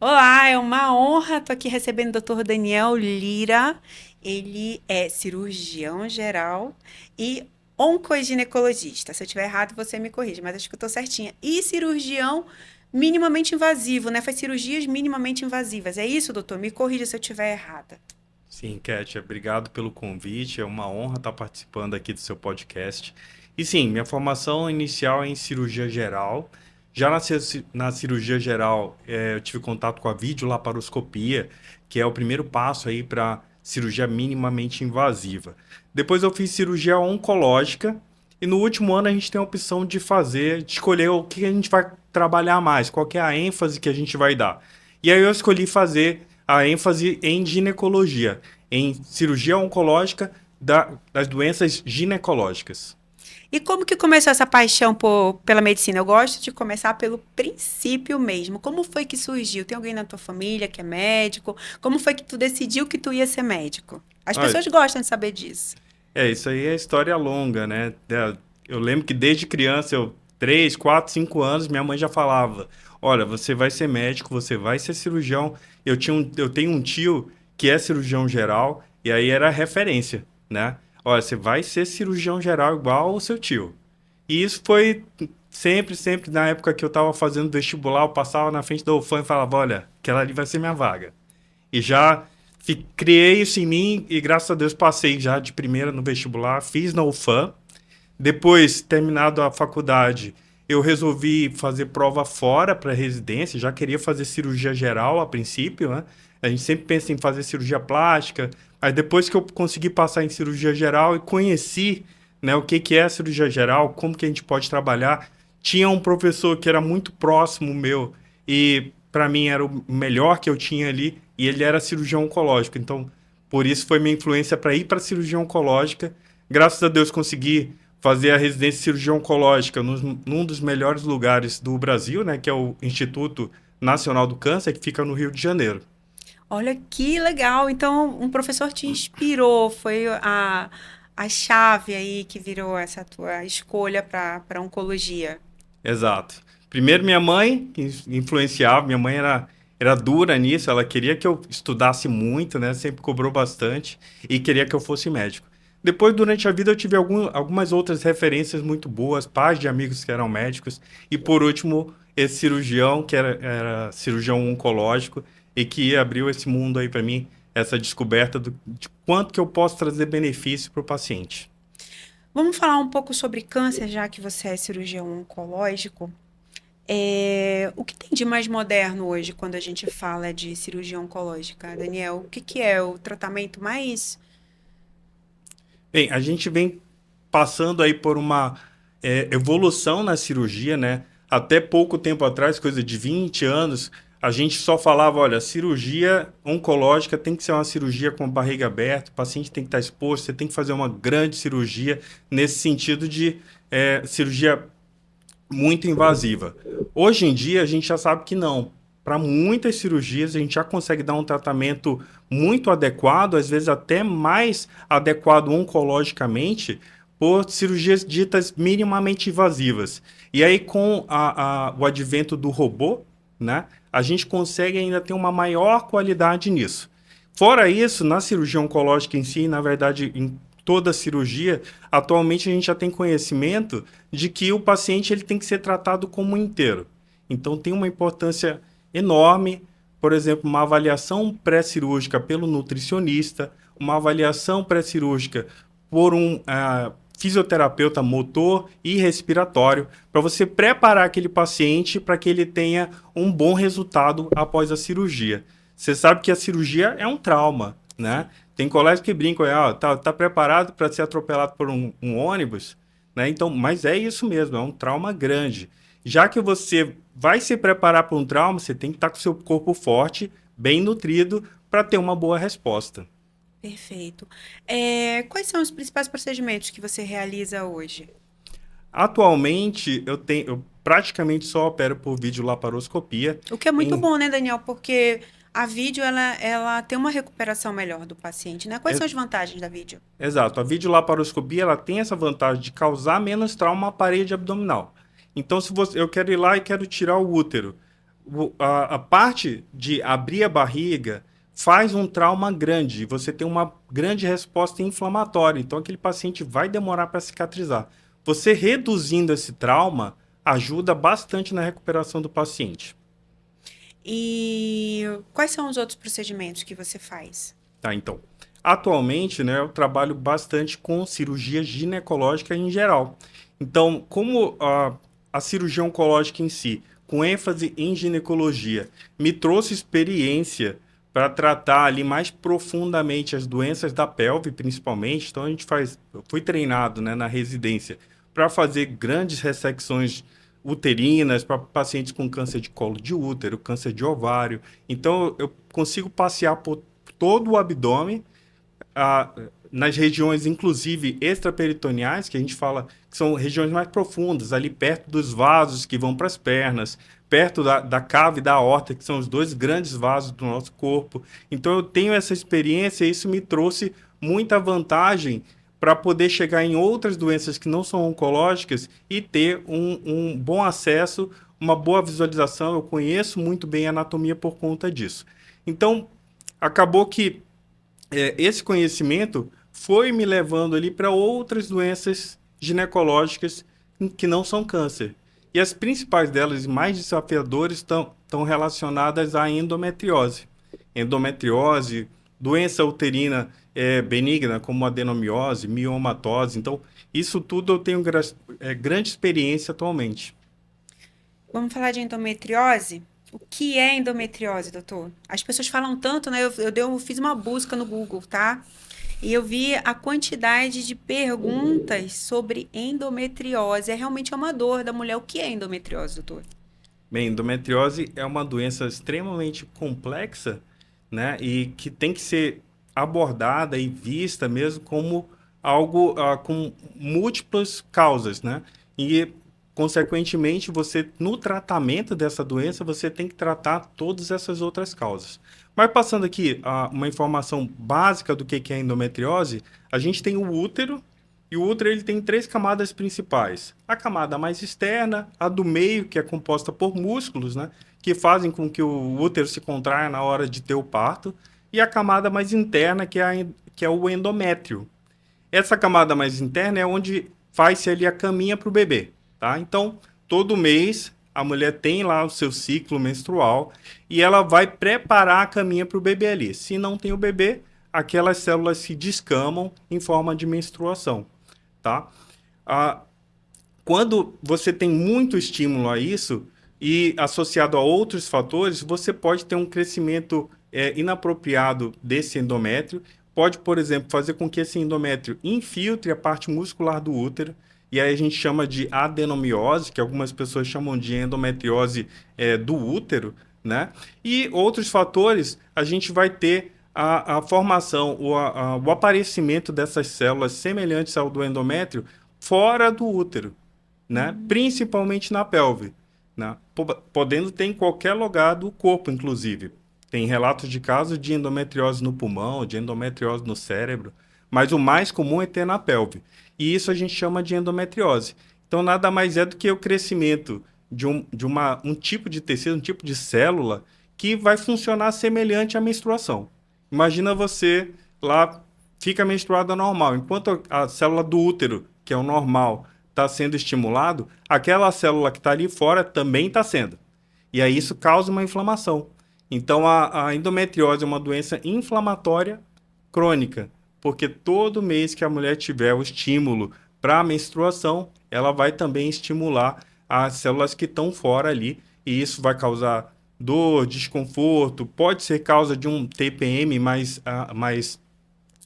Olá, é uma honra. Estou aqui recebendo o Dr. Daniel Lira. Ele é cirurgião geral e oncoginecologista. Se eu estiver errado, você me corrige, mas acho que eu estou certinha. E cirurgião minimamente invasivo, né? Faz cirurgias minimamente invasivas. É isso, doutor? Me corrija se eu estiver errada. Sim, Kátia, obrigado pelo convite. É uma honra estar participando aqui do seu podcast. E sim, minha formação inicial é em cirurgia geral. Já na cirurgia geral, eu tive contato com a videolaparoscopia, que é o primeiro passo aí para cirurgia minimamente invasiva. Depois eu fiz cirurgia oncológica e no último ano a gente tem a opção de escolher o que a gente vai trabalhar mais, qual que é a ênfase que a gente vai dar. E aí eu escolhi fazer a ênfase em ginecologia, em cirurgia oncológica das doenças ginecológicas. E como que começou essa paixão pela medicina? Eu gosto de começar pelo princípio mesmo. Como foi que surgiu? Tem alguém na tua família que é médico? Como foi que tu decidiu que tu ia ser médico? As Olha, pessoas gostam de saber disso. isso aí é história longa, né? Eu lembro que desde criança, 3, 4, 5 anos, minha mãe já falava: Olha, você vai ser médico, você vai ser cirurgião. Eu tenho um tio que é cirurgião geral, e aí era referência, né? Olha, você vai ser cirurgião geral igual o seu tio. E isso foi sempre na época que eu estava fazendo vestibular, eu passava na frente da UFAM e falava: Olha, aquela ali vai ser minha vaga. E já criei isso em mim e graças a Deus passei já de primeira no vestibular, fiz na UFAM. Depois, terminado a faculdade, eu resolvi fazer prova fora para residência, já queria fazer cirurgia geral a princípio, né? A gente sempre pensa em fazer cirurgia plástica, mas depois que eu consegui passar em cirurgia geral e conheci, né, o que que é a cirurgia geral, como que a gente pode trabalhar, tinha um professor que era muito próximo meu e para mim era o melhor que eu tinha ali e ele era cirurgião oncológico. Então, por isso foi minha influência para ir para cirurgia oncológica. Graças a Deus consegui fazer a residência de cirurgia oncológica num dos melhores lugares do Brasil, né, que é o Instituto Nacional do Câncer, que fica no Rio de Janeiro. Olha que legal. Então, um professor te inspirou, foi a chave aí que virou essa tua escolha para oncologia. Exato. Primeiro minha mãe, que influenciava, minha mãe era dura nisso, ela queria que eu estudasse muito, né, sempre cobrou bastante e queria que eu fosse médico. Depois, durante a vida, eu tive algumas outras referências muito boas, pais de amigos que eram médicos, e por último, esse cirurgião, que era cirurgião oncológico, e que abriu esse mundo aí para mim, essa descoberta de quanto que eu posso trazer benefício para o paciente. Vamos falar um pouco sobre câncer, já que você é cirurgião oncológico. O que tem de mais moderno hoje quando a gente fala de cirurgia oncológica, Daniel? O que que é o tratamento mais... Bem, a gente vem passando aí por uma evolução na cirurgia, né? Até pouco tempo atrás, coisa de 20 anos, a gente só falava, olha, cirurgia oncológica tem que ser uma cirurgia com a barriga aberta, o paciente tem que estar exposto, você tem que fazer uma grande cirurgia nesse sentido de cirurgia muito invasiva. Hoje em dia, a gente já sabe que não. Para muitas cirurgias, a gente já consegue dar um tratamento muito adequado, às vezes até mais adequado oncologicamente, por cirurgias ditas minimamente invasivas. E aí, com o advento do robô, né, a gente consegue ainda ter uma maior qualidade nisso. Fora isso, na cirurgia oncológica em si, na verdade, em toda a cirurgia, atualmente a gente já tem conhecimento de que o paciente ele tem que ser tratado como um inteiro. Então tem uma importância enorme, por exemplo, uma avaliação pré-cirúrgica pelo nutricionista, uma avaliação pré-cirúrgica por um fisioterapeuta motor e respiratório, para você preparar aquele paciente para que ele tenha um bom resultado após a cirurgia. Você sabe que a cirurgia é um trauma, né? Tem colegas que brincam, tá preparado para ser atropelado por um ônibus, né? Então, mas é isso mesmo, é um trauma grande. Já que você vai se preparar para um trauma, você tem que estar com o seu corpo forte, bem nutrido, para ter uma boa resposta. Perfeito. Quais são os principais procedimentos que você realiza hoje? Atualmente, eu praticamente só opero por videolaparoscopia. O que é muito Em, bom, né, Daniel? Porque a vídeo, ela tem uma recuperação melhor do paciente, né? Quais é- são as vantagens da vídeo? Exato, a videolaparoscopia ela tem essa vantagem de causar menos trauma à parede abdominal. Então, se eu quero ir lá e quero tirar o útero, A parte de abrir a barriga faz um trauma grande, você tem uma grande resposta inflamatória, então aquele paciente vai demorar para cicatrizar. Você reduzindo esse trauma ajuda bastante na recuperação do paciente. E quais são os outros procedimentos que você faz? Tá, então, atualmente, né, eu trabalho bastante com cirurgia ginecológica em geral. Então, como a cirurgia oncológica em si, com ênfase em ginecologia, me trouxe experiência para tratar ali mais profundamente as doenças da pelve, principalmente. Então, eu fui treinado, né, na residência para fazer grandes ressecções uterinas para pacientes com câncer de colo de útero, câncer de ovário. Então, eu consigo passear por todo o abdômen, ah, nas regiões, inclusive extraperitoneais, que a gente fala que são regiões mais profundas, ali perto dos vasos que vão para as pernas, perto da cave da aorta, que são os dois grandes vasos do nosso corpo. Então eu tenho essa experiência e isso me trouxe muita vantagem para poder chegar em outras doenças que não são oncológicas e ter um bom acesso, uma boa visualização. Eu conheço muito bem a anatomia por conta disso. Então, acabou que esse conhecimento foi me levando ali para outras doenças ginecológicas que não são câncer. E as principais delas, mais desafiadoras, estão relacionadas à endometriose. Endometriose, doença uterina benigna, como adenomiose, miomatose. Então, isso tudo eu tenho grande experiência atualmente. Vamos falar de endometriose? O que é endometriose, doutor? As pessoas falam tanto, né? Eu fiz uma busca no Google, tá? E eu vi a quantidade de perguntas sobre endometriose. É realmente uma dor da mulher. O que é endometriose, doutor? Bem, endometriose é uma doença extremamente complexa, né? E que tem que ser abordada e vista mesmo como algo com múltiplas causas, né? E, consequentemente, você, no tratamento dessa doença, você tem que tratar todas essas outras causas. Mas passando aqui uma informação básica do que é endometriose, a gente tem o útero, e o útero ele tem três camadas principais. A camada mais externa, a do meio, que é composta por músculos, né, que fazem com que o útero se contraia na hora de ter o parto, e a camada mais interna, que é o endométrio. Essa camada mais interna é onde faz-se ali a caminha para o bebê, tá? Então, todo mês a mulher tem lá o seu ciclo menstrual e ela vai preparar a caminha para o bebê ali. Se não tem o bebê, aquelas células se descamam em forma de menstruação, tá? Ah, quando você tem muito estímulo a isso e associado a outros fatores, você pode ter um crescimento inapropriado desse endométrio. Pode, por exemplo, fazer com que esse endométrio infiltre a parte muscular do útero. E aí a gente chama de adenomiose, que algumas pessoas chamam de endometriose do útero, né? E outros fatores, a gente vai ter a formação, o aparecimento dessas células semelhantes ao do endométrio fora do útero, né? Principalmente na pelve, né? Podendo ter em qualquer lugar do corpo, inclusive. Tem relatos de casos de endometriose no pulmão, de endometriose no cérebro, mas o mais comum é ter na pelve. E isso a gente chama de endometriose. Então, nada mais é do que o crescimento um tipo de tecido, um tipo de célula que vai funcionar semelhante à menstruação. Imagina você lá, fica menstruada normal, enquanto a célula do útero, que é o normal, está sendo estimulado, aquela célula que está ali fora também está sendo. E aí isso causa uma inflamação. Então a endometriose é uma doença inflamatória crônica, porque todo mês que a mulher tiver o estímulo para a menstruação, ela vai também estimular as células que estão fora ali, e isso vai causar dor, desconforto, pode ser causa de um TPM mais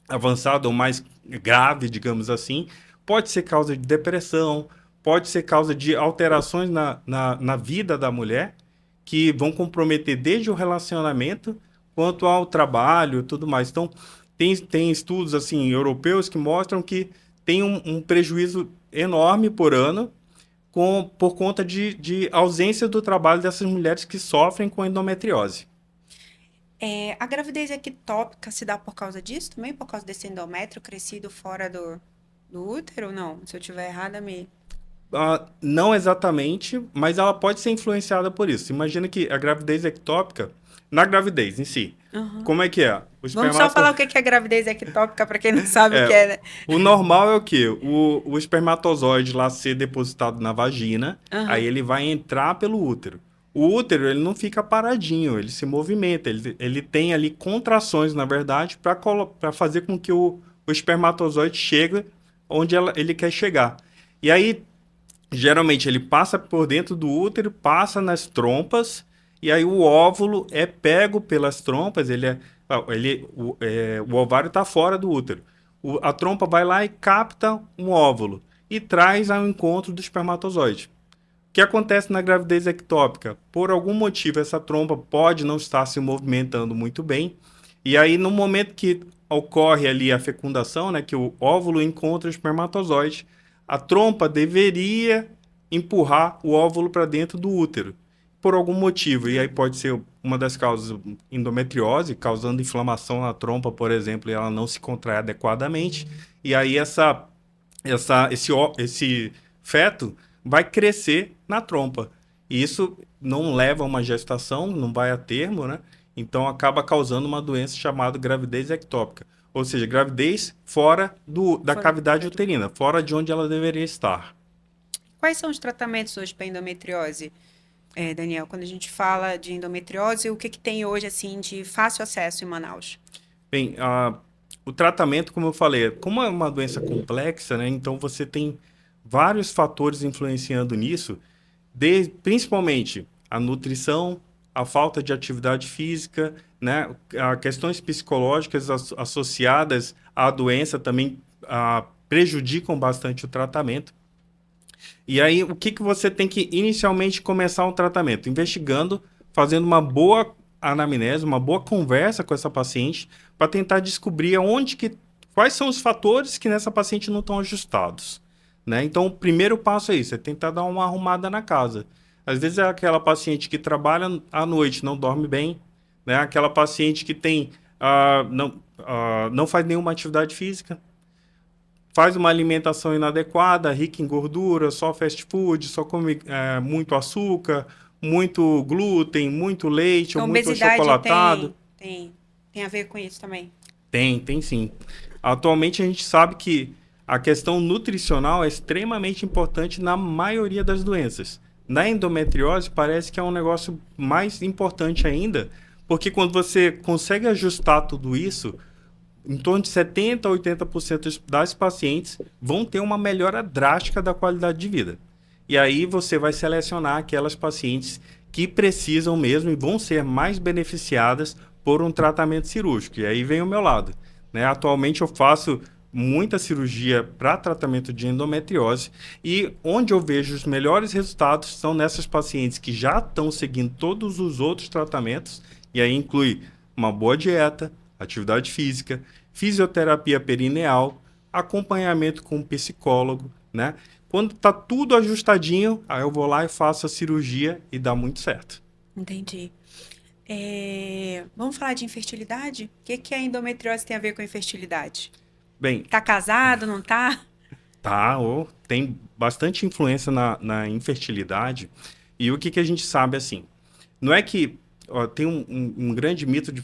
avançado ou mais grave, digamos assim, pode ser causa de depressão, pode ser causa de alterações na vida da mulher, que vão comprometer desde o relacionamento quanto ao trabalho e tudo mais. Então, tem estudos assim europeus que mostram que tem um prejuízo enorme por ano por conta de ausência do trabalho dessas mulheres que sofrem com endometriose. A gravidez ectópica se dá por causa disso também? Por causa desse endométrio crescido fora do útero? Não, se eu estiver errada, me... Não exatamente, mas ela pode ser influenciada por isso. Imagina que a gravidez ectópica, na gravidez em si, Aham. como é que é? O Vamos só espermato... falar o que é gravidez ectópica para quem não sabe o que É, é, né? o normal é o quê? O espermatozoide lá ser depositado na vagina, aí Aham. ele vai entrar pelo útero. O útero, ele não fica paradinho, ele se movimenta, ele tem ali contrações, na verdade, para fazer com que o espermatozoide chegue onde ele quer chegar. E aí, geralmente, ele passa por dentro do útero, passa nas trompas, e aí o óvulo é pego pelas trompas, o ovário está fora do útero. A trompa vai lá e capta um óvulo e traz ao encontro do espermatozoide. O que acontece na gravidez ectópica? Por algum motivo, essa trompa pode não estar se movimentando muito bem, e aí no momento que ocorre ali a fecundação, né, que o óvulo encontra o espermatozoide, a trompa deveria empurrar o óvulo para dentro do útero, por algum motivo. E aí pode ser uma das causas endometriose, causando inflamação na trompa, por exemplo, e ela não se contrai adequadamente. E aí esse feto vai crescer na trompa. E isso não leva a uma gestação, não vai a termo, né? Então acaba causando uma doença chamada gravidez ectópica. Ou seja, gravidez fora da Fora do cavidade útero. uterina, fora de onde ela deveria estar. Quais são os tratamentos hoje para endometriose, Daniel? Quando a gente fala de endometriose, o que que tem hoje assim de fácil acesso em Manaus? Bem, o tratamento, como eu falei, como é uma doença complexa, né? Então você tem vários fatores influenciando nisso, principalmente a nutrição, a falta de atividade física, né? Questões psicológicas associadas à doença também prejudicam bastante o tratamento. E aí, o que você tem que inicialmente começar um tratamento? Investigando, fazendo uma boa anamnese, uma boa conversa com essa paciente, para tentar descobrir quais são os fatores que nessa paciente não estão ajustados. Né? Então, o primeiro passo é isso, é tentar dar uma arrumada na casa. Às vezes é aquela paciente que trabalha à noite, não dorme bem, né? Aquela paciente que não faz nenhuma atividade física, faz uma alimentação inadequada, rica em gordura, só fast food, só come muito açúcar, muito glúten, muito leite ou Então, muito obesidade achocolatado. tem a ver com isso também. Tem sim. Atualmente a gente sabe que a questão nutricional é extremamente importante na maioria das doenças. Na endometriose parece que é um negócio mais importante ainda, porque quando você consegue ajustar tudo isso, em torno de 70% a 80% das pacientes vão ter uma melhora drástica da qualidade de vida. E aí você vai selecionar aquelas pacientes que precisam mesmo e vão ser mais beneficiadas por um tratamento cirúrgico. E aí vem o meu lado. Né? Atualmente eu faço muita cirurgia para tratamento de endometriose e onde eu vejo os melhores resultados são nessas pacientes que já estão seguindo todos os outros tratamentos, e aí inclui uma boa dieta, atividade física, fisioterapia perineal, acompanhamento com um psicólogo, né? Quando tá tudo ajustadinho, aí eu vou lá e faço a cirurgia e dá muito certo. Entendi. Vamos falar de infertilidade? O que que a endometriose tem a ver com infertilidade? Bem, Tá casado, não tá? tem bastante influência na infertilidade. E o que a gente sabe assim? Não é que tem um grande mito de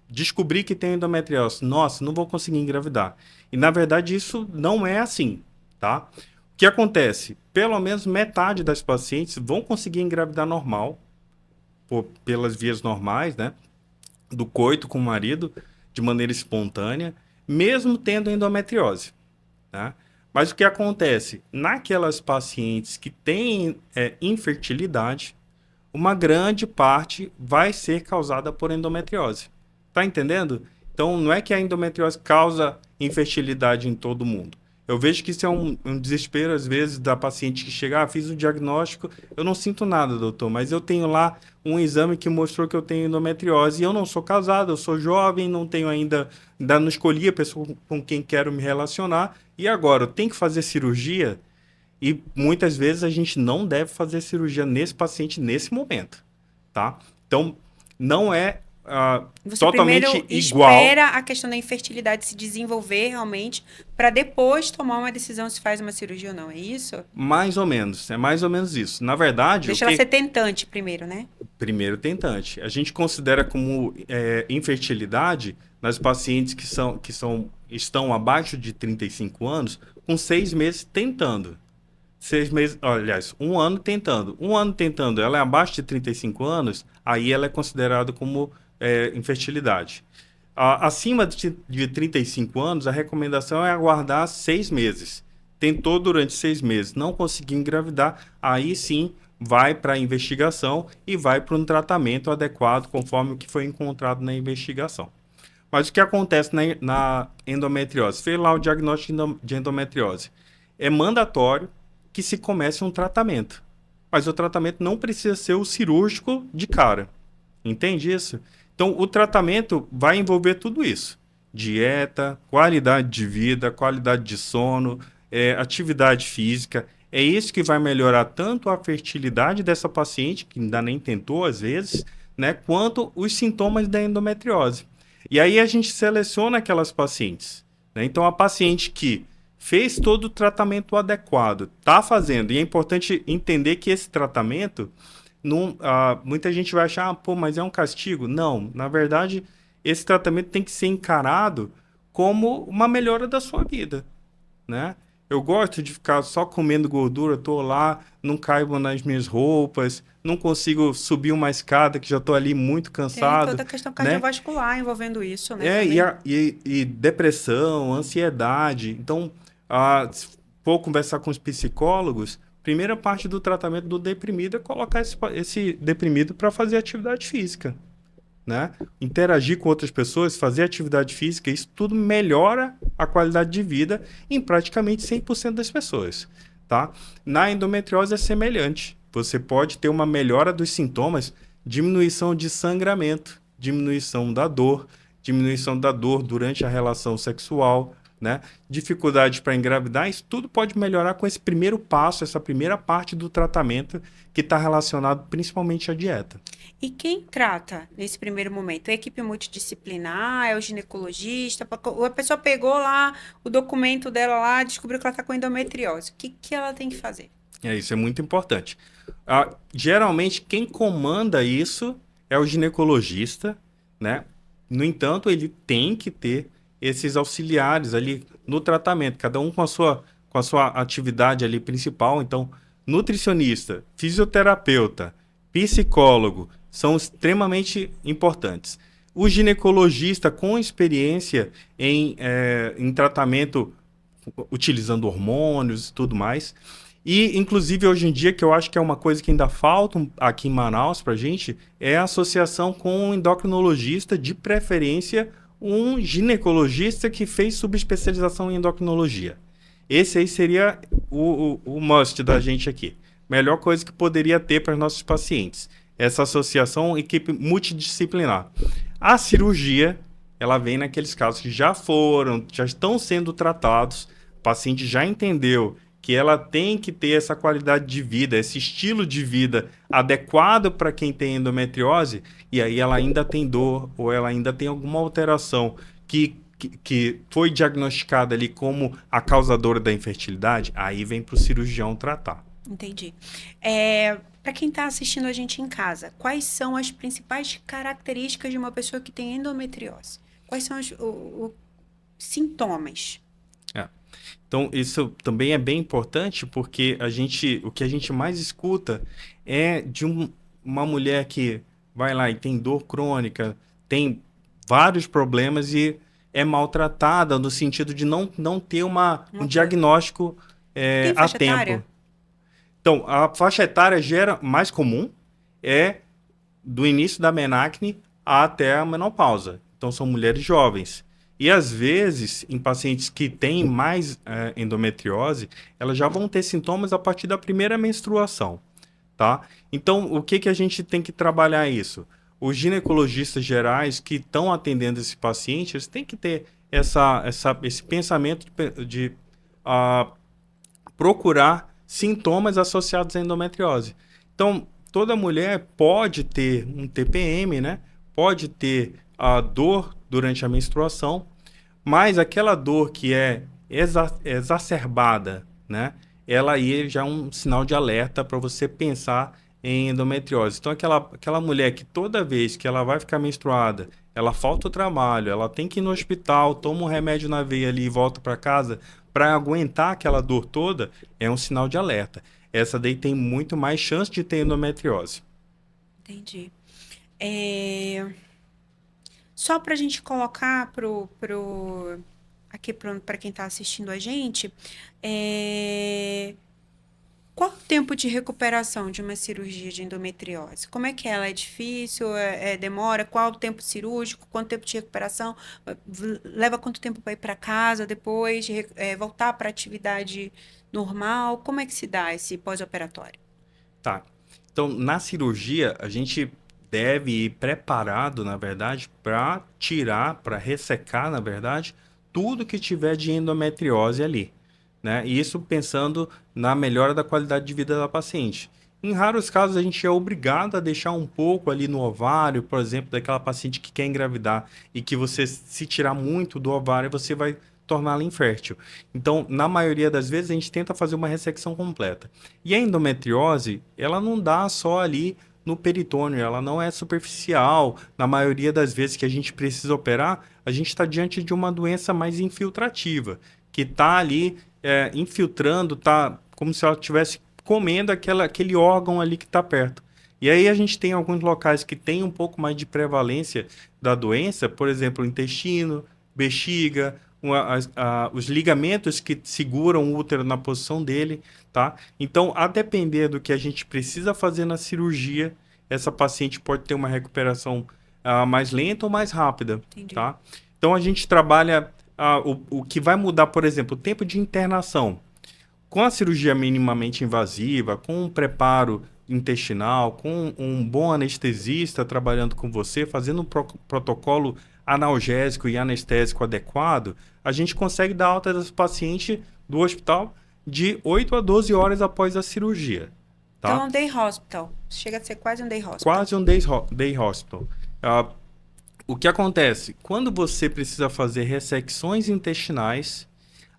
descobrir que tem endometriose. Nossa, não vou conseguir engravidar. E na verdade isso não é assim, tá? O que acontece? Pelo menos metade das pacientes vão conseguir engravidar normal, pelas vias normais, né? Do coito com o marido, de maneira espontânea, mesmo tendo endometriose, tá? Mas o que acontece? Naquelas pacientes que têm infertilidade, uma grande parte vai ser causada por endometriose. Tá entendendo? Então, não é que a endometriose causa infertilidade em todo mundo. Eu vejo que isso é um desespero, às vezes, da paciente que chega, fiz o diagnóstico, eu não sinto nada, doutor, mas eu tenho lá um exame que mostrou que eu tenho endometriose e eu não sou casado, eu sou jovem, não tenho ainda não escolhi a pessoa com quem quero me relacionar, e agora, eu tenho que fazer cirurgia? E muitas vezes a gente não deve fazer cirurgia nesse paciente nesse momento, tá? Então, não é Você totalmente primeiro igual. espera a questão da infertilidade se desenvolver realmente, para depois tomar uma decisão se faz uma cirurgia ou não, é isso? Mais ou menos, é mais ou menos isso. Na verdade, o Deixa ela ser que tentante primeiro, né? primeiro tentante. A gente considera como infertilidade nas pacientes estão abaixo de 35 anos, com 6 meses tentando. 6 meses, aliás, um ano tentando. Um ano tentando, ela é abaixo de 35 anos, aí ela é considerada como infertilidade. Acima de 35 anos, a recomendação é aguardar 6 meses. Tentou durante 6 meses, não conseguiu engravidar, aí sim vai para a investigação e vai para um tratamento adequado conforme o que foi encontrado na investigação. Mas o que acontece na endometriose? Fez lá o diagnóstico de endometriose. É mandatório que se comece um tratamento. Mas o tratamento não precisa ser o cirúrgico de cara. Entende isso? Então, o tratamento vai envolver tudo isso: dieta, qualidade de vida, qualidade de sono, atividade física. É isso que vai melhorar tanto a fertilidade dessa paciente, que ainda nem tentou às vezes, né, quanto os sintomas da endometriose. E aí a gente seleciona aquelas pacientes, né? Então, a paciente que fez todo o tratamento adequado, está fazendo, e é importante entender que esse tratamento muita gente vai achar, pô, mas é um castigo. Não, na verdade, esse tratamento tem que ser encarado como uma melhora da sua vida, né? Eu gosto de ficar só comendo gordura, tô lá, não caibo nas minhas roupas, não consigo subir uma escada que já tô ali muito Tem cansado, toda a questão né? cardiovascular envolvendo isso, né, É, também. e depressão, ansiedade. Então, se for conversar com os psicólogos, primeira parte do tratamento do deprimido é colocar esse deprimido para fazer atividade física, né? Interagir com outras pessoas, fazer atividade física, isso tudo melhora a qualidade de vida em praticamente 100% das pessoas, tá? Na endometriose é semelhante. Você pode ter uma melhora dos sintomas, diminuição de sangramento, diminuição da dor durante a relação sexual, né? Dificuldade para engravidar, isso tudo pode melhorar com esse primeiro passo, essa primeira parte do tratamento que está relacionado principalmente à dieta. E quem trata nesse primeiro momento? É a equipe multidisciplinar, é o ginecologista? A pessoa pegou lá o documento dela lá, descobriu que ela está com endometriose. O que que ela tem que fazer? Isso é muito importante. Geralmente, quem comanda isso é o ginecologista, né? No entanto, ele tem que ter esses auxiliares ali no tratamento, cada um com a sua atividade ali principal. Então, nutricionista, fisioterapeuta, psicólogo são extremamente importantes. O ginecologista com experiência em tratamento utilizando hormônios e tudo mais. E, inclusive, hoje em dia, que eu acho que é uma coisa que ainda falta aqui em Manaus para a gente, é a associação com um endocrinologista, de preferência um ginecologista que fez subespecialização em endocrinologia. Esse aí seria o must da gente aqui. Melhor coisa que poderia ter para os nossos pacientes. Essa associação, equipe multidisciplinar. A cirurgia, ela vem naqueles casos que já estão sendo tratados, o paciente já entendeu que ela tem que ter essa qualidade de vida, esse estilo de vida adequado para quem tem endometriose, e aí ela ainda tem dor ou ela ainda tem alguma alteração que foi diagnosticada ali como a causadora da infertilidade, aí vem para o cirurgião tratar. Entendi. Para quem está assistindo a gente em casa, quais são as principais características de uma pessoa que tem endometriose? Quais são os sintomas? Então, isso também é bem importante porque o que a gente mais escuta é de uma mulher que vai lá e tem dor crônica, tem vários problemas e é maltratada no sentido de não ter um diagnóstico Tem a faixa tempo. etária? Então, a faixa etária mais comum é do início da menarque até a menopausa. Então, são mulheres jovens. E, às vezes, em pacientes que têm mais endometriose, elas já vão ter sintomas a partir da primeira menstruação, tá? Então, o que a gente tem que trabalhar isso? Os ginecologistas gerais que estão atendendo esse paciente, eles têm que ter esse pensamento de procurar sintomas associados à endometriose. Então, toda mulher pode ter um TPM, né? pode ter a dor durante a menstruação, mas aquela dor que é exacerbada, né? Ela aí já é um sinal de alerta para você pensar em endometriose. Então, aquela mulher que toda vez que ela vai ficar menstruada, ela falta o trabalho, ela tem que ir no hospital, toma um remédio na veia ali e volta para casa para aguentar aquela dor toda, é um sinal de alerta. Essa daí tem muito mais chance de ter endometriose. Entendi. Só para a gente colocar aqui para quem está assistindo a gente, qual o tempo de recuperação de uma cirurgia de endometriose? Como é que ela é difícil? Demora? Qual o tempo cirúrgico? Quanto tempo de recuperação? Leva quanto tempo para ir para casa depois de voltar para a atividade normal? Como é que se dá esse pós-operatório? Tá. Então, na cirurgia, a gente deve ir preparado, na verdade, para tirar, para ressecar, na verdade, tudo que tiver de endometriose ali, né? E isso pensando na melhora da qualidade de vida da paciente. Em raros casos, a gente é obrigado a deixar um pouco ali no ovário, por exemplo, daquela paciente que quer engravidar e que você, se tirar muito do ovário, você vai torná-la infértil. Então, na maioria das vezes, a gente tenta fazer uma ressecção completa. E a endometriose, ela não dá só ali no peritônio, ela não é superficial. Na maioria das vezes que a gente precisa operar, a gente está diante de uma doença mais infiltrativa, que está ali infiltrando, tá como se ela estivesse comendo aquele órgão ali que está perto. E aí a gente tem alguns locais que tem um pouco mais de prevalência da doença, por exemplo, o intestino, bexiga, os ligamentos que seguram o útero na posição dele, tá? Então, a depender do que a gente precisa fazer na cirurgia, essa paciente pode ter uma recuperação mais lenta ou mais rápida, Entendi. tá? Então, a gente trabalha o que vai mudar, por exemplo, o tempo de internação. Com a cirurgia minimamente invasiva, com um preparo intestinal, com um bom anestesista trabalhando com você, fazendo um protocolo analgésico e anestésico adequado, a gente consegue dar alta desse paciente do hospital de 8 a 12 horas após a cirurgia. Tá? Então, é um day hospital. Chega a ser quase um day hospital. Quase um day hospital. O que acontece? Quando você precisa fazer ressecções intestinais,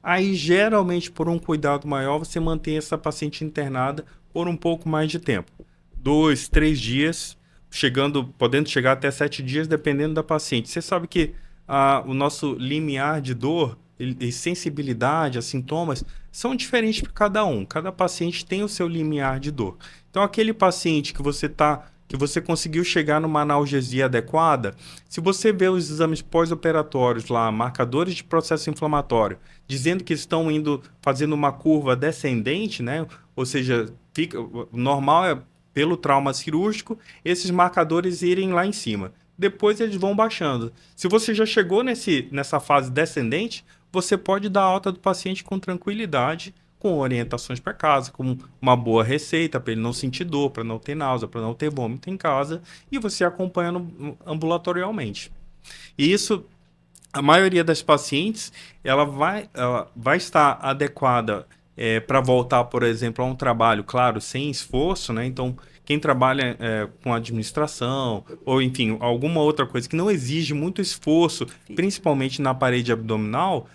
aí geralmente por um cuidado maior você mantém essa paciente internada por um pouco mais de tempo. 2, 3 dias, podendo chegar até 7 dias, dependendo da paciente. Você sabe que o nosso limiar de dor e sensibilidade a sintomas são diferentes para cada um. Cada paciente tem o seu limiar de dor. Então, aquele paciente que você conseguiu chegar numa analgesia adequada, se você vê os exames pós-operatórios lá, marcadores de processo inflamatório, dizendo que estão fazendo uma curva descendente, né? Ou seja, o normal é pelo trauma cirúrgico, esses marcadores irem lá em cima. Depois eles vão baixando. Se você já chegou nessa fase descendente, você pode dar alta do paciente com tranquilidade, com orientações para casa, com uma boa receita para ele não sentir dor, para não ter náusea, para não ter vômito em casa, e você acompanhando ambulatorialmente. E isso, a maioria das pacientes, ela vai estar adequada para voltar, por exemplo, a um trabalho, claro, sem esforço, né? Então, quem trabalha com administração, ou enfim, alguma outra coisa que não exige muito esforço, principalmente na parede abdominal,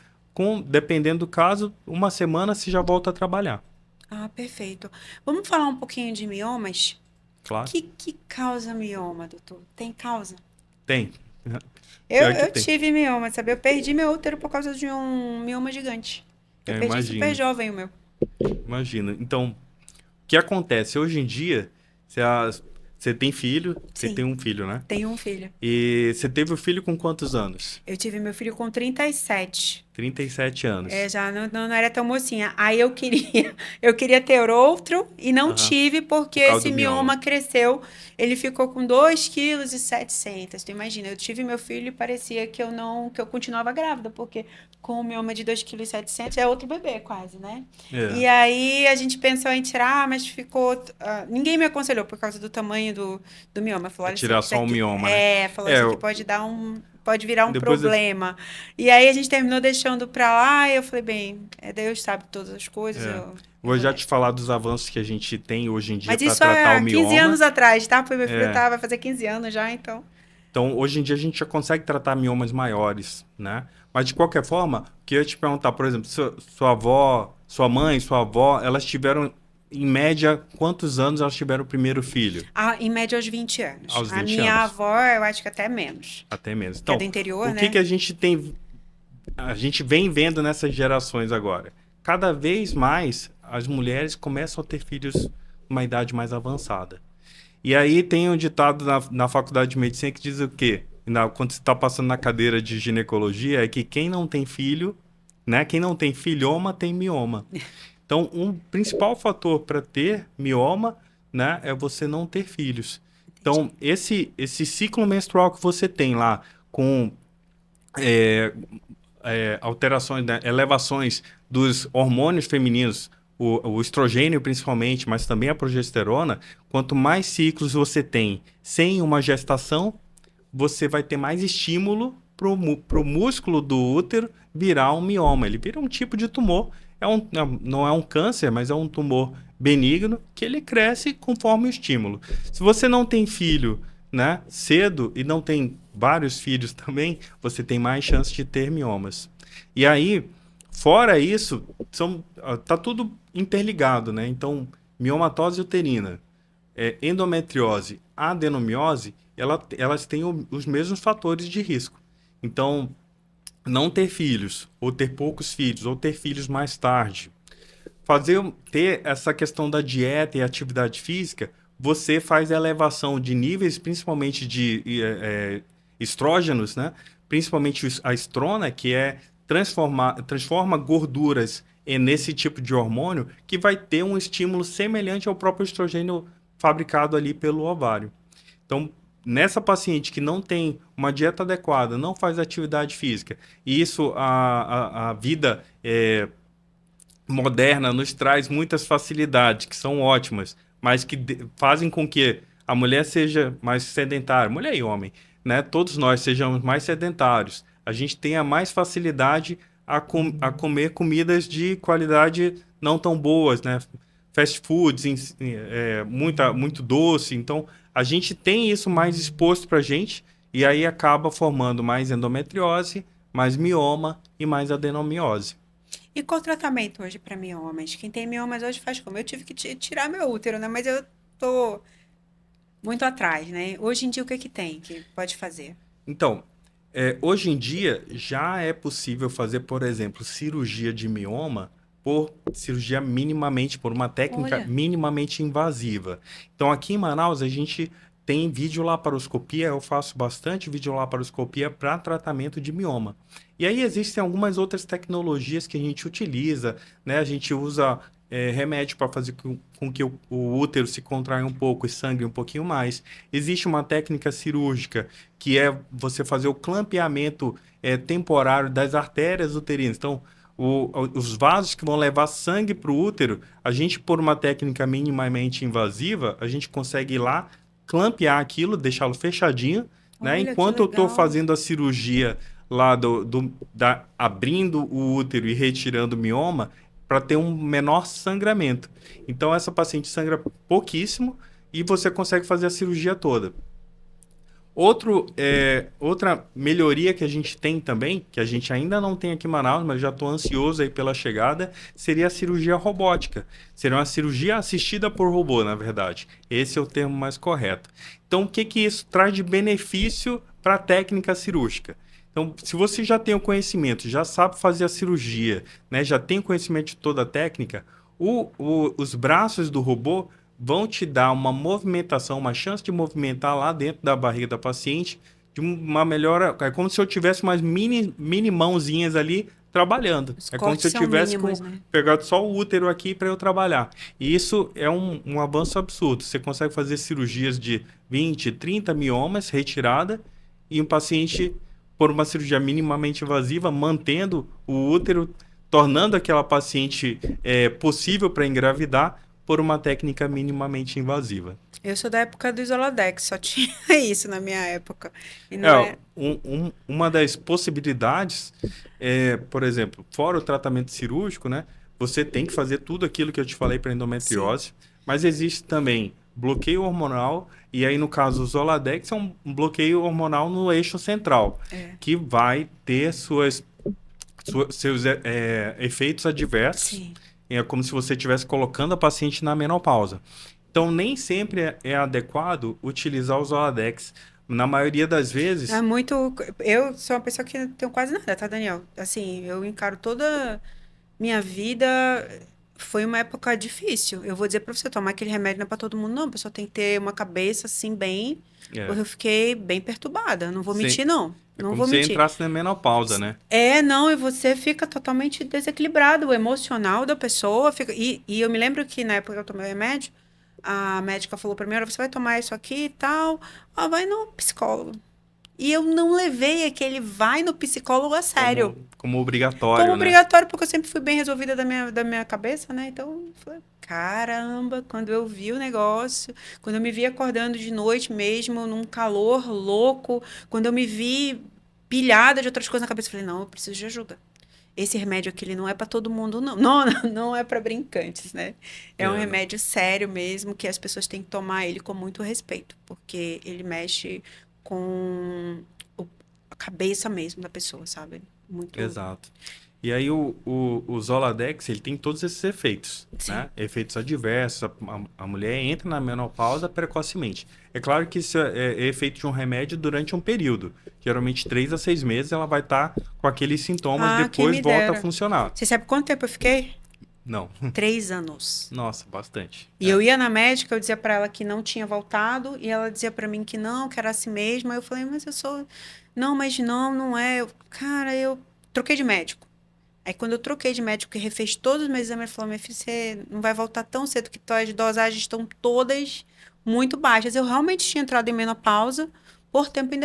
dependendo do caso, uma semana você já volta a trabalhar. Ah, perfeito. Vamos falar um pouquinho de miomas? Claro. Que causa mioma, doutor? Tem causa? Tem. Eu tive mioma, sabe? Eu perdi meu útero por causa de um mioma gigante. Eu perdi super jovem o meu. Imagina. Então, o que acontece? Hoje em dia, você tem filho, você Sim. tem um filho, né? Tenho um filho. E você teve o filho com quantos anos? Eu tive meu filho com 37. 37 anos. Já não era tão mocinha. Aí eu queria ter outro e não tive porque esse mioma cresceu. Ele ficou com 2,7 kg. Tu imagina, eu tive meu filho e parecia que eu continuava grávida, porque com o mioma de 2,7 kg é outro bebê quase, né? E aí a gente pensou em tirar, mas ficou... ninguém me aconselhou por causa do tamanho do mioma. Falou, olha, tirar só o mioma, né? Falou isso aqui pode virar um problema. E aí a gente terminou deixando pra lá e eu falei, bem, Deus sabe todas as coisas. Vou já te falar dos avanços que a gente tem hoje em dia para tratar o mioma. Mas isso há 15 anos atrás, tá? Porque meu filho vai fazer 15 anos já, então... Então, hoje em dia, a gente já consegue tratar miomas maiores, né? Mas, de qualquer forma, queria te perguntar, por exemplo, sua avó, sua mãe, sua avó, elas tiveram, em média, quantos anos elas tiveram o primeiro filho? Ah, em média aos 20 anos. Aos A 20 minha anos. avó, eu acho que até menos. Até mesmo. Que é do Então, interior, o que que né? a gente tem, a gente vem vendo nessas gerações agora? Cada vez mais as mulheres começam a ter filhos numa idade mais avançada. E aí tem um ditado na faculdade de medicina que diz o quê? Quando você está passando na cadeira de ginecologia, é que quem não tem filho, né? Quem não tem filhoma tem mioma. Então, um principal fator para ter mioma, né, é você não ter filhos. Então, esse ciclo menstrual que você tem lá, com é, alterações, né, elevações dos hormônios femininos, o estrogênio principalmente, mas também a progesterona, quanto mais ciclos você tem sem uma gestação, você vai ter mais estímulo para o músculo do útero virar um mioma. Ele vira um tipo de tumor. Não é um câncer, mas é um tumor benigno que ele cresce conforme o estímulo. Se você não tem filho, né, cedo e não tem vários filhos também, você tem mais chance de ter miomas. E aí, fora isso, tá tudo interligado, né? Então, miomatose uterina, endometriose, adenomiose, elas têm os mesmos fatores de risco. Então, não ter filhos, ou ter poucos filhos, ou ter filhos mais tarde. Ter essa questão da dieta e atividade física, você faz a elevação de níveis, principalmente de estrógenos, né? Principalmente a estrona, que transforma gorduras nesse tipo de hormônio, que vai ter um estímulo semelhante ao próprio estrogênio fabricado ali pelo ovário. Então, nessa paciente que não tem uma dieta adequada, não faz atividade física, e isso a vida moderna nos traz muitas facilidades, que são ótimas, mas que fazem com que a mulher seja mais sedentária, mulher e homem, né? Todos nós sejamos mais sedentários. A gente tenha mais facilidade a comer comidas de qualidade não tão boas, né? Fast foods, muito doce. Então, a gente tem isso mais exposto para a gente e aí acaba formando mais endometriose, mais mioma e mais adenomiose. E qual o tratamento hoje para miomas? Quem tem miomas hoje faz como? Eu tive que tirar meu útero, né? Mas eu tô muito atrás, né? Hoje em dia, o que que tem que pode fazer? Então, hoje em dia já é possível fazer, por exemplo, cirurgia de mioma por uma técnica Olha, minimamente invasiva. Então, aqui em Manaus, a gente tem videolaparoscopia, eu faço bastante videolaparoscopia para tratamento de mioma. E aí existem algumas outras tecnologias que a gente utiliza, né? A gente usa remédio para fazer com que o útero se contraia um pouco e sangre um pouquinho mais. Existe uma técnica cirúrgica que é você fazer o clampeamento temporário das artérias uterinas. Então, os vasos que vão levar sangue para o útero, a gente, por uma técnica minimamente invasiva, a gente consegue ir lá, clampear aquilo, deixá-lo fechadinho, né? olha que Enquanto eu estou legal. fazendo a cirurgia lá abrindo o útero e retirando o mioma, para ter um menor sangramento. Então, essa paciente sangra pouquíssimo e você consegue fazer a cirurgia toda. Outra melhoria que a gente tem também, que a gente ainda não tem aqui em Manaus, mas já estou ansioso aí pela chegada, seria a cirurgia robótica. Seria uma cirurgia assistida por robô, na verdade. Esse é o termo mais correto. Então, o que que isso traz de benefício para a técnica cirúrgica? Então, se você já tem o conhecimento, já sabe fazer a cirurgia, né, já tem conhecimento de toda a técnica, os braços do robô vão te dar uma movimentação, uma chance de movimentar lá dentro da barriga da paciente de uma melhora. É como se eu tivesse umas mini mãozinhas ali trabalhando. Os É como se cortes eu são tivesse mínimos, né? pegado só o útero aqui para eu trabalhar. E isso é um avanço absurdo. Você consegue fazer cirurgias de 20, 30 miomas retirada e um paciente por uma cirurgia minimamente invasiva, mantendo o útero, tornando aquela paciente possível para engravidar por uma técnica minimamente invasiva. Eu sou da época do Isoladex, só tinha isso na minha época. E É, não é. uma das possibilidades por exemplo, fora o tratamento cirúrgico, né? Você tem que fazer tudo aquilo que eu te falei para Sim. endometriose, mas existe também bloqueio hormonal, e aí no caso o Zoladex é um bloqueio hormonal no eixo central, É, que vai ter seus efeitos adversos. sim. É como se você estivesse colocando a paciente na menopausa. Então, nem sempre é adequado utilizar o Zoladex. Na maioria das É vezes, muito. Eu sou uma pessoa que não tenho quase nada, tá, Daniel? Assim, eu encaro toda minha vida. Foi uma época difícil. Eu vou dizer pra você, tomar aquele remédio não é pra todo mundo, não. A pessoa tem que ter uma cabeça assim, bem. é, Porque eu fiquei bem perturbada. Não vou se- mentir, não. é Não como vou se mentir. entrasse na menopausa, né? É, não, e você fica totalmente desequilibrado. O emocional da pessoa fica. E eu me lembro que na época que eu tomei o remédio, a médica falou pra mim: olha, você vai tomar isso aqui e tal. Ah, vai no psicólogo. E eu não levei aquele vai no psicólogo a sério. Como Como obrigatório, né? obrigatório, porque eu sempre fui bem resolvida da minha cabeça, né? Então, eu falei, caramba, quando eu vi o negócio, quando eu me vi acordando de noite mesmo, num calor louco, quando eu me vi pilhada de outras coisas na cabeça, eu falei, não, eu preciso de ajuda. Esse remédio aqui ele não é para todo mundo, não. Não, não é para brincantes, né? É um É, não. remédio sério mesmo, que as pessoas têm que tomar ele com muito respeito, porque ele mexe com o- a cabeça mesmo da pessoa, sabe? Muito. Exato. E aí o Zoladex, ele tem todos esses efeitos, Sim. né? Efeitos adversos, a mulher entra na menopausa precocemente. É claro que isso é efeito de um remédio durante um período. Geralmente 3 a 6 meses ela vai estar com aqueles sintomas, Ah, quem depois me volta a dera. funcionar. Você sabe quanto tempo eu fiquei? Não. 3 anos. Nossa, bastante. E eu ia na médica, eu dizia pra ela que não tinha voltado, e ela dizia pra mim que não, que era assim mesmo. Aí eu falei, mas eu sou. Não, mas não, não é. Cara, eu troquei de médico. Aí quando eu troquei de médico, que refez todos os meus exames, ele falou, minha filha, você não vai voltar tão cedo, que tuas dosagens estão todas muito baixas. Eu realmente tinha entrado em menopausa por tempo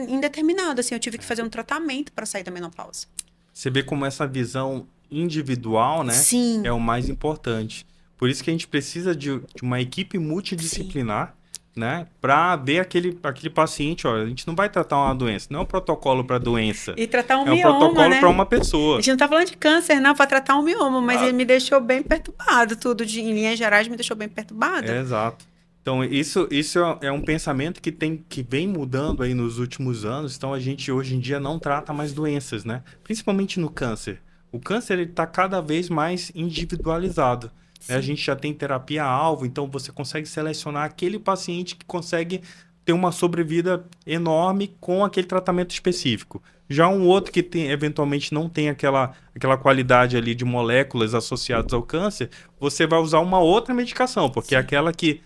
indeterminado, assim, eu tive que fazer um tratamento para sair da menopausa. Você vê como essa visão individual, né, é Sim, o mais importante. Por isso que a gente precisa de uma equipe sim. multidisciplinar, né, para ver aquele paciente. Ó, a gente não vai tratar uma doença, não é um protocolo para doença, E tratar um é um mioma, protocolo para né? uma A pessoa. gente não tá falando de câncer, não, para tratar um mioma, mas ele Ah, me deixou bem perturbado, tudo em linhas gerais me deixou bem perturbada. exato. Então, isso é um pensamento que vem mudando aí nos últimos anos. Então, a gente hoje em dia não trata mais doenças, né? Principalmente no câncer. O câncer ele está cada vez mais individualizado, né? A Sim. gente já tem terapia-alvo, então você consegue selecionar aquele paciente que consegue ter uma sobrevida enorme com aquele tratamento específico. Já um outro que tem, eventualmente não tem aquela qualidade ali de moléculas associadas ao câncer, você vai usar uma outra medicação, porque Sim. aquela que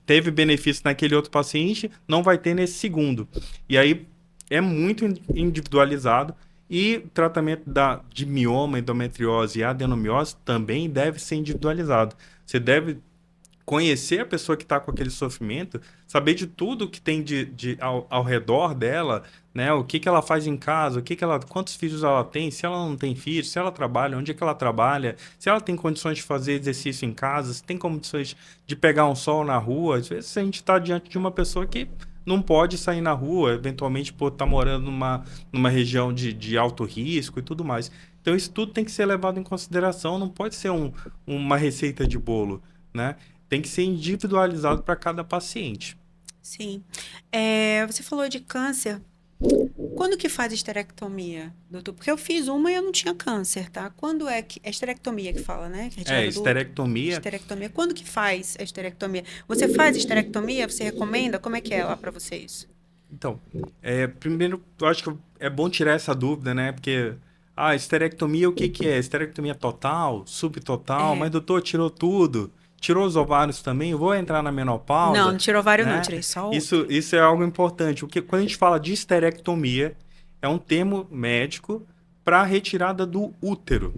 teve benefício naquele outro paciente, não vai ter nesse segundo. E aí é muito individualizado. E o tratamento de mioma, endometriose e adenomiose também deve ser individualizado. Você deve conhecer a pessoa que está com aquele sofrimento, saber de tudo que tem ao redor dela, né? O que que ela faz em casa, quantos filhos ela tem, se ela não tem filhos, se ela trabalha, onde é que ela trabalha, se ela tem condições de fazer exercício em casa, se tem condições de pegar um sol na rua. Às vezes a gente está diante de uma pessoa que não pode sair na rua, eventualmente por estar morando numa região de alto risco e tudo mais. Então isso tudo tem que ser levado em consideração, não pode ser uma receita de bolo, né? Tem que ser individualizado para cada paciente. Sim. Você falou de câncer. Quando que faz esterectomia, doutor? Porque eu fiz uma e eu não tinha câncer, tá? Quando é que... É esterectomia que fala, né? Que é retirada do útero. Esterectomia. Esterectomia. Quando que faz a esterectomia? Você faz esterectomia? Você recomenda? Como é que é lá pra vocês? Então, primeiro, eu acho que é bom tirar essa dúvida, né? Porque, esterectomia, o que que é? Esterectomia total, subtotal, É. mas doutor, tirou tudo. Tirou os ovários também, eu vou entrar na Não, menopausa, não tirou ovário não, né? tirei só o Isso, útero. isso é algo importante, porque quando a gente fala de esterectomia, é um termo médico para retirada do útero.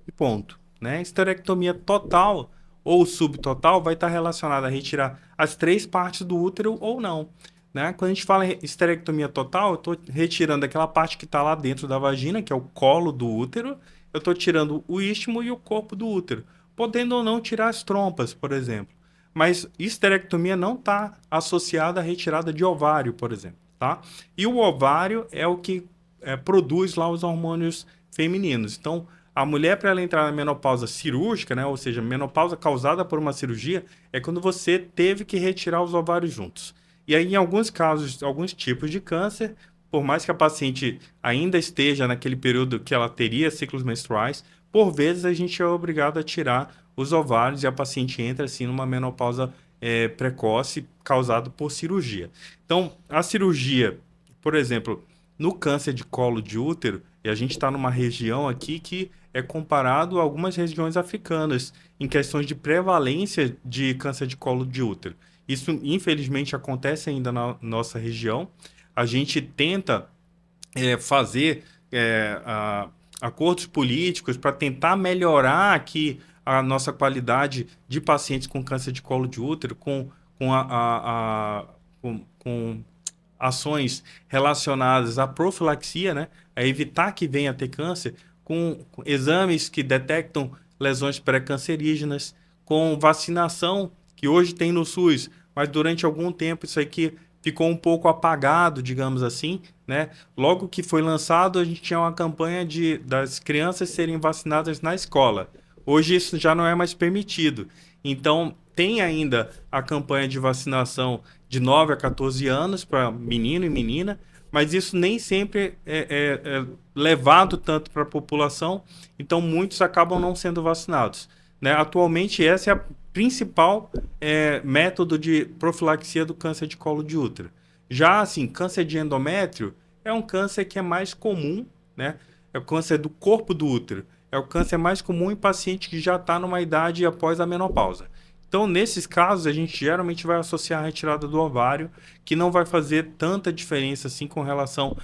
E ponto, né? Esterectomia total ou subtotal vai estar relacionada a retirar as 3 partes do útero ou não, né? Quando a gente fala em esterectomia total, eu estou retirando aquela parte que está lá dentro da vagina, que é o colo do útero, eu estou tirando o istmo e o corpo do útero, podendo ou não tirar as trompas, por exemplo. Mas esterectomia não está associada à retirada de ovário, por exemplo, tá? E o ovário é o que produz lá os hormônios femininos. Então, A mulher, para ela entrar na menopausa cirúrgica, né? Ou seja, menopausa causada por uma cirurgia, é quando você teve que retirar os ovários juntos. E aí, em alguns casos, alguns tipos de câncer, por mais que a paciente ainda esteja naquele período que ela teria ciclos menstruais, por vezes a gente é obrigado a tirar os ovários e a paciente entra assim numa menopausa precoce causada por cirurgia. Então, a cirurgia, por exemplo, no câncer de colo de útero, e a gente está numa região aqui que é comparado a algumas regiões africanas em questões de prevalência de câncer de colo de útero. Isso, infelizmente, acontece ainda na nossa região. A gente tenta fazer acordos políticos para tentar melhorar aqui a nossa qualidade de pacientes com câncer de colo de útero, com ações relacionadas à profilaxia, né? A evitar que venha a ter câncer, com exames que detectam lesões pré-cancerígenas, com vacinação que hoje tem no SUS, mas durante algum tempo isso aqui ficou um pouco apagado, digamos assim, né? Logo que foi lançado, a gente tinha uma campanha das crianças serem vacinadas na escola. Hoje isso já não é mais permitido. Então, tem ainda a campanha de vacinação de 9 a 14 anos para menino e menina, mas isso nem sempre é levado tanto para a população, então muitos acabam não sendo vacinados, né? Atualmente, essa é a principal método de profilaxia do câncer de colo de útero. Já, assim, câncer de endométrio é um câncer que é mais comum, né? É o câncer do corpo do útero. É o câncer mais comum em paciente que já está numa idade após a menopausa. Então, nesses casos, a gente geralmente vai associar a retirada do ovário, que não vai fazer tanta diferença assim com relação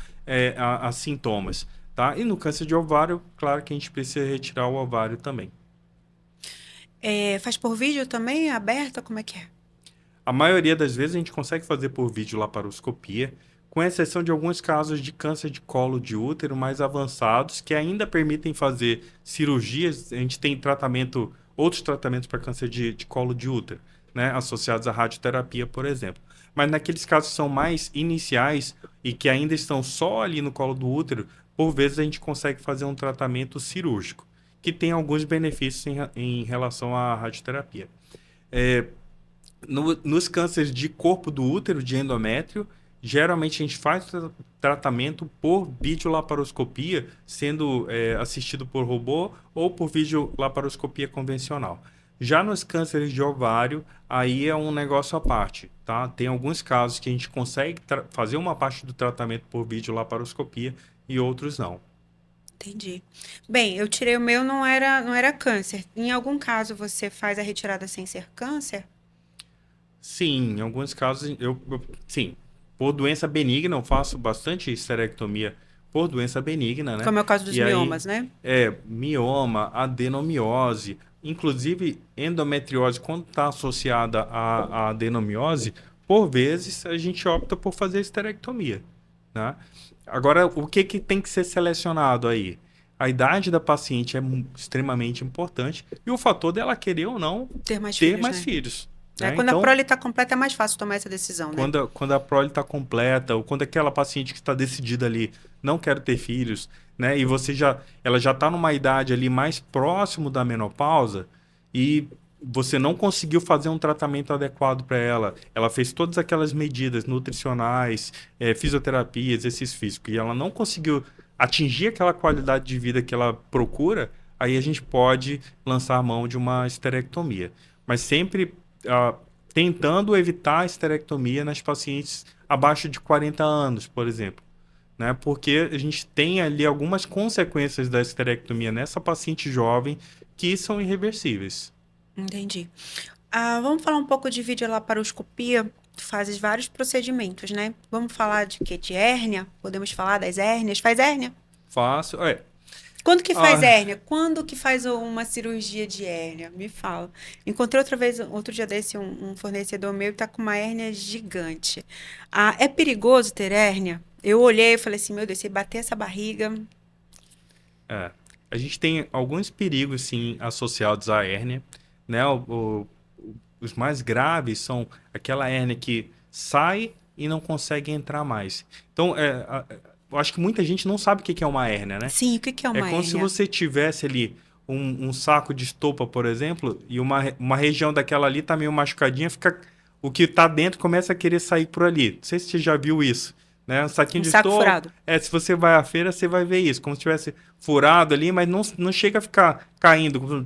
a sintomas, tá? E no câncer de ovário, claro que a gente precisa retirar o ovário também. Faz por vídeo também? Aberta? Como é que é? A maioria das vezes a gente consegue fazer por videolaparoscopia, com exceção de alguns casos de câncer de colo de útero mais avançados, que ainda permitem fazer cirurgias. A gente tem outros tratamentos para câncer de colo de útero, né, associados à radioterapia, por exemplo. Mas naqueles casos que são mais iniciais e que ainda estão só ali no colo do útero, por vezes a gente consegue fazer um tratamento cirúrgico, que tem alguns benefícios em relação à radioterapia. Nos cânceres de corpo do útero, de endométrio, geralmente a gente faz tratamento por videolaparoscopia, sendo assistido por robô ou por videolaparoscopia convencional. Já nos cânceres de ovário, aí é um negócio à parte, tá? Tem alguns casos que a gente consegue fazer uma parte do tratamento por videolaparoscopia e outros não. Entendi. Bem, eu tirei o meu, não era câncer. Em algum caso você faz a retirada sem ser câncer? Sim, em alguns casos, sim, por doença benigna, eu faço bastante esterectomia por doença benigna, né? Como é o caso dos E aí, miomas, né? mioma, adenomiose, inclusive endometriose, quando está associada à adenomiose, por vezes a gente opta por fazer esterectomia, né? Agora, o que tem que ser selecionado aí? A idade da paciente é extremamente importante e o fator dela querer ou não Ter mais ter filhos, mais né? filhos, né? Quando a Então, prole está completa é mais fácil tomar essa decisão, né? quando a prole está completa, ou quando aquela paciente que está decidida ali, não quero ter filhos, né? E ela já está numa idade ali mais próximo da menopausa e você não conseguiu fazer um tratamento adequado para ela. Ela fez todas aquelas medidas nutricionais, fisioterapia, exercício físico, e ela não conseguiu atingir aquela qualidade de vida que ela procura, aí a gente pode lançar a mão de uma esterectomia. Mas sempre tentando evitar a esterectomia nas pacientes abaixo de 40 anos, por exemplo, né? Porque a gente tem ali algumas consequências da esterectomia nessa paciente jovem que são irreversíveis. Entendi. Vamos falar um pouco de videolaparoscopia. Tu fazes vários procedimentos, né? Vamos falar de quê? De hérnia? Podemos falar das hérnias? Faz hérnia? Fácil. Quando que faz Ah, hérnia? Quando que faz uma cirurgia de hérnia? Me fala. Encontrei outro dia desse, um fornecedor meu que tá com uma hérnia gigante. É perigoso ter hérnia? Eu olhei e falei assim, meu Deus, se bater essa barriga... é. A gente tem alguns perigos, sim, associados à hérnia, né? Os mais graves são aquela hérnia que sai e não consegue entrar mais. Então, eu acho que muita gente não sabe o que que é uma hérnia, né? Sim, o que que é É uma como se hérnia? você tivesse ali um saco de estopa, por exemplo, e uma região daquela ali tá meio machucadinha, fica, o que tá dentro começa a querer sair por ali. Não sei se você já viu isso, né? Um saquinho Um de saco estopa, furado. se você vai à feira, você vai ver isso, como se tivesse furado ali, mas não chega a ficar caindo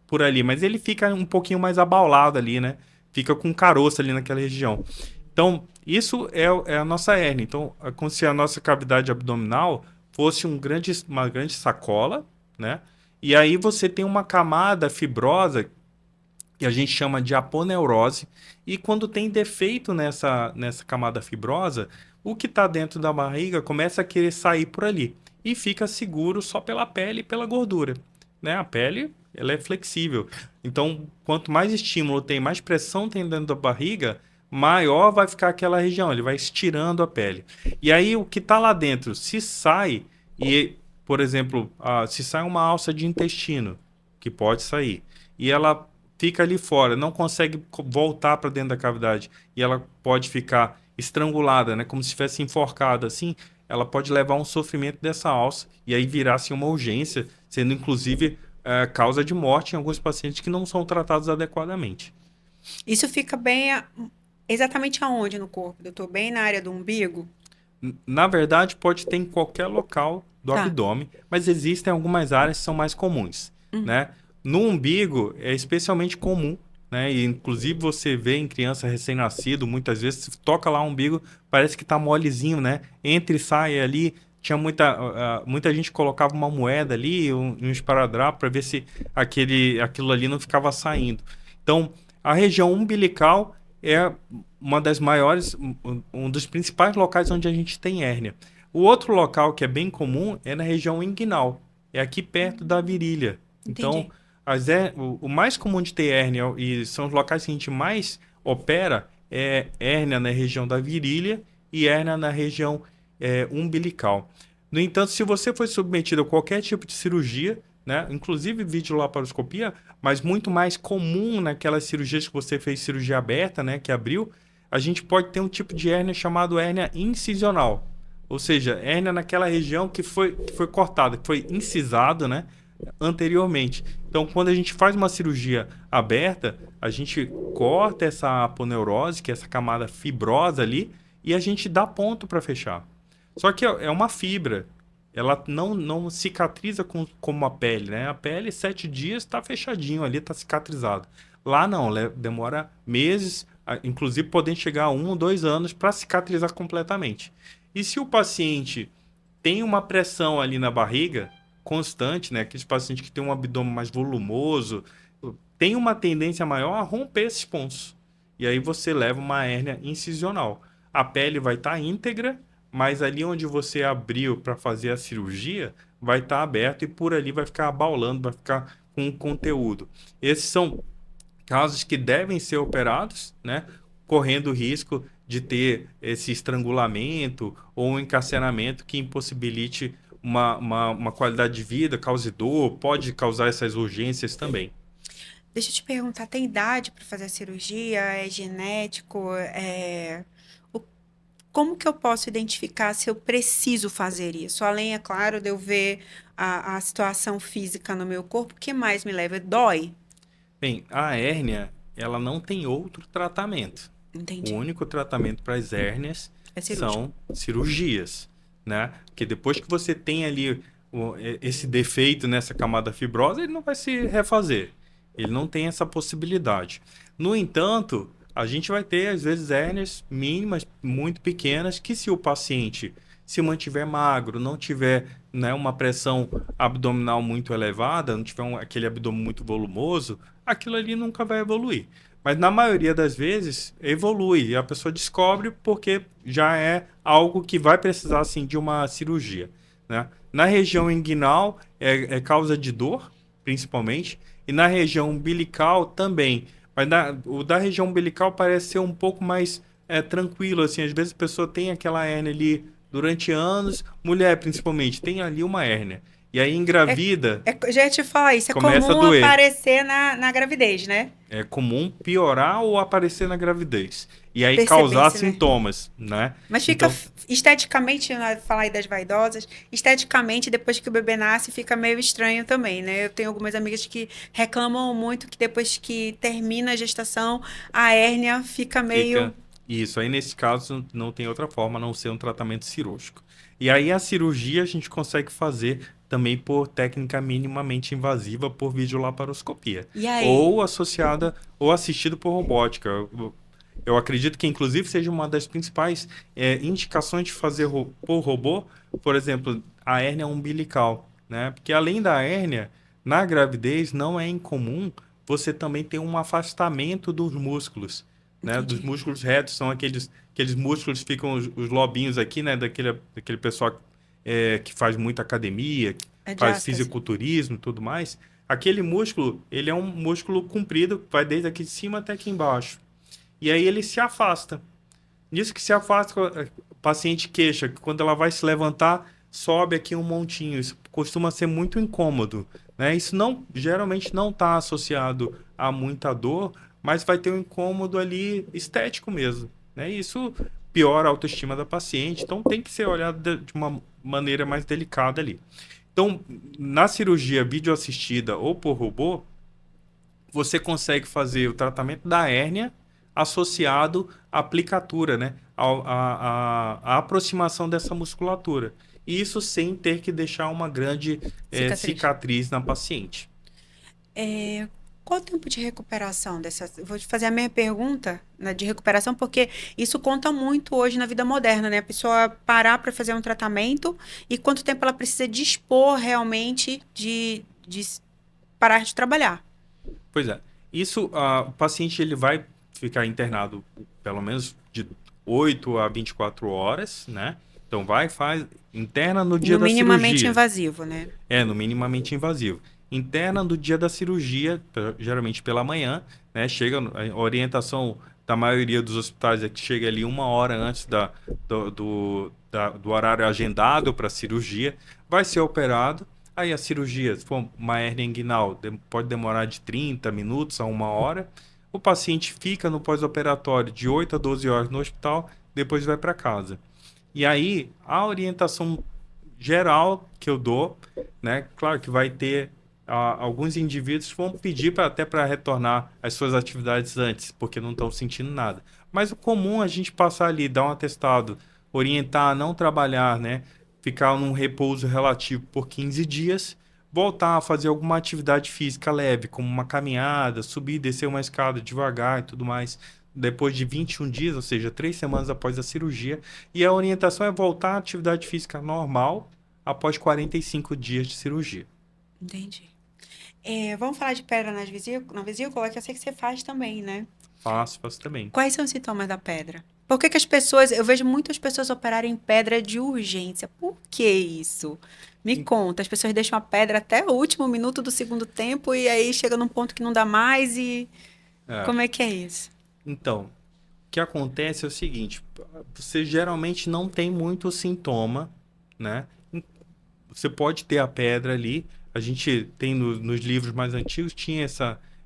por ali, mas ele fica um pouquinho mais abaulado ali, né? Fica com caroço ali naquela região. Então, isso é a nossa hérnia. Então, é como se a nossa cavidade abdominal fosse uma grande sacola, né? E aí você tem uma camada fibrosa que a gente chama de aponeurose. E quando tem defeito nessa camada fibrosa, o que está dentro da barriga começa a querer sair por ali e fica seguro só pela pele e pela gordura, né? A pele, ela é flexível. Então, quanto mais estímulo tem, mais pressão tem dentro da barriga, maior vai ficar aquela região, ele vai estirando a pele. E aí o que está lá dentro, se sai e, por exemplo, se sai uma alça de intestino, que pode sair, e ela fica ali fora, não consegue voltar para dentro da cavidade e ela pode ficar estrangulada, né, como se estivesse enforcada assim, ela pode levar a um sofrimento dessa alça e aí virar assim, uma urgência, sendo inclusive causa de morte em alguns pacientes que não são tratados adequadamente. Isso fica bem exatamente aonde no corpo, doutor? Bem na área do umbigo? Na verdade, pode ter em qualquer local do Tá. abdômen, mas existem algumas áreas que são mais comuns, Uhum. né? No umbigo é especialmente comum, né? E inclusive você vê em criança recém-nascido, muitas vezes se toca lá o umbigo, parece que tá molezinho, né? Entra e sai ali. Tinha muita gente colocava uma moeda ali, um esparadrapo para ver se aquilo ali não ficava saindo. Então, a região umbilical é uma das maiores, um dos principais locais onde a gente tem hérnia. O outro local que é bem comum é na região inguinal, é aqui perto da virilha. Então, Entendi. o mais comum de ter hérnia e são os locais que a gente mais opera é hérnia na região da virilha e hérnia na região umbilical. No entanto, se você foi submetido a qualquer tipo de cirurgia, né, inclusive videolaparoscopia, mas muito mais comum naquelas cirurgias que você fez cirurgia aberta, né, que abriu, a gente pode ter um tipo de hérnia chamado hérnia incisional. Ou seja, hérnia naquela região que foi cortada, que foi incisado, né, anteriormente. Então, quando a gente faz uma cirurgia aberta, a gente corta essa aponeurose, que é essa camada fibrosa ali, e a gente dá ponto para fechar. Só que é uma fibra. Ela não cicatriza como a pele, né? A pele, 7 dias, está fechadinho ali, está cicatrizado. Lá não, demora meses, inclusive podem chegar a 1 ou 2 anos para cicatrizar completamente. E se o paciente tem uma pressão ali na barriga constante, né? Aqueles pacientes que têm um abdômen mais volumoso, tem uma tendência maior a romper esses pontos. E aí você leva uma hérnia incisional. A pele vai estar íntegra, mas ali onde você abriu para fazer a cirurgia, vai estar aberto e por ali vai ficar abaulando, vai ficar com conteúdo. Esses são casos que devem ser operados, né? Correndo o risco de ter esse estrangulamento ou um encarceramento que impossibilite uma qualidade de vida, cause dor, pode causar essas urgências também. Deixa eu te perguntar, tem idade para fazer a cirurgia? É genético? O- Como que eu posso identificar se eu preciso fazer isso? Além, é claro, de eu ver a situação física no meu corpo, o que mais me leva? Dói? Bem, a hérnia, ela não tem outro tratamento. O Entendi. único tratamento para as hérnias É cirúrgico. são cirurgias, né? Porque depois que você tem ali esse defeito nessa camada fibrosa, ele não vai se refazer. Ele não tem essa possibilidade. No entanto, a gente vai ter, às vezes, hérnias mínimas, muito pequenas, que se o paciente se mantiver magro, não tiver, né, uma pressão abdominal muito elevada, não tiver aquele abdômen muito volumoso, aquilo ali nunca vai evoluir. Mas na maioria das vezes evolui e a pessoa descobre porque já é algo que vai precisar assim, de uma cirurgia, né? Na região inguinal é causa de dor, principalmente, e na região umbilical também. Mas o da região umbilical parece ser um pouco mais tranquilo, assim. Às vezes a pessoa tem aquela hérnia ali durante anos, mulher principalmente, tem ali uma hérnia. E aí engravida, Já ia te falar isso, é começa a comum doer. aparecer na gravidez, né? É comum piorar ou aparecer na gravidez. E aí Perceber causar isso, né? sintomas, né? Mas fica Então, esteticamente, né, falar aí das vaidosas, esteticamente, depois que o bebê nasce, fica meio estranho também, né? Eu tenho algumas amigas que reclamam muito que depois que termina a gestação, a hérnia fica meio. fica isso. Aí, nesse caso, não tem outra forma a não ser um tratamento cirúrgico. E aí, a cirurgia a gente consegue fazer também por técnica minimamente invasiva por videolaparoscopia. E aí? Ou associada ou assistido por robótica. Eu acredito que, inclusive, seja uma das principais indicações de fazer por robô, por exemplo, a hérnia umbilical, né? Porque além da hérnia, na gravidez não é incomum você também ter um afastamento dos músculos, né? Dos Entendi. músculos retos, são aqueles músculos que ficam os lobinhos aqui, né? Daquele pessoal que faz muita academia, que É faz diástase. fisiculturismo e tudo mais. Aquele músculo, ele é um músculo comprido, vai desde aqui de cima até aqui embaixo. E aí ele se afasta. Nisso que se afasta, o paciente queixa que quando ela vai se levantar, sobe aqui um montinho. Isso costuma ser muito incômodo, né? Isso não, geralmente não está associado a muita dor, mas vai ter um incômodo ali estético mesmo, né? Isso piora a autoestima da paciente, então tem que ser olhado de uma maneira mais delicada ali. Então, na cirurgia videoassistida ou por robô, você consegue fazer o tratamento da hérnia associado à aplicatura, né? A aproximação dessa musculatura. Isso sem ter que deixar uma grande Cicatriz. cicatriz na paciente. É, qual o tempo de recuperação dessa? Vou te fazer a minha pergunta, né, de recuperação, porque isso conta muito hoje na vida moderna, né? A pessoa parar para fazer um tratamento e quanto tempo ela precisa dispor realmente de parar de trabalhar. Pois é. Isso, o paciente ele vai ficar internado pelo menos de 8 a 24 horas, né? Então vai, faz, interna no dia No da minimamente cirurgia. invasivo, né? No minimamente invasivo. Interna no dia da cirurgia, geralmente pela manhã, né? Chega, a orientação da maioria dos hospitais é que chega ali uma hora antes do horário agendado para a cirurgia, vai ser operado. Aí a cirurgia, se for uma hérnia inguinal, pode demorar de 30 minutos a uma hora. O paciente fica no pós-operatório de 8 a 12 horas no hospital, depois vai para casa. E aí, a orientação geral que eu dou, né? Claro que vai ter alguns indivíduos que vão pedir até para retornar às suas atividades antes, porque não estão sentindo nada. Mas o comum é a gente passar ali, dar um atestado, orientar a não trabalhar, né? Ficar num repouso relativo por 15 dias, voltar a fazer alguma atividade física leve, como uma caminhada, subir e descer uma escada devagar e tudo mais. Depois de 21 dias, ou seja, 3 semanas após a cirurgia, e a orientação é voltar à atividade física normal após 45 dias de cirurgia. Entendi. Vamos falar de pedra na vesícula, que eu sei que você faz também, né? Faço também. Quais são os sintomas da pedra? Por que que as pessoas, eu vejo muitas pessoas operarem pedra de urgência. Por que isso? Me conta, as pessoas deixam a pedra até o último minuto do segundo tempo e aí chega num ponto que não dá mais e É. como é que é isso? Então, o que acontece é o seguinte, você geralmente não tem muito sintoma, né? Você pode ter a pedra ali, a gente tem nos livros mais antigos, tinha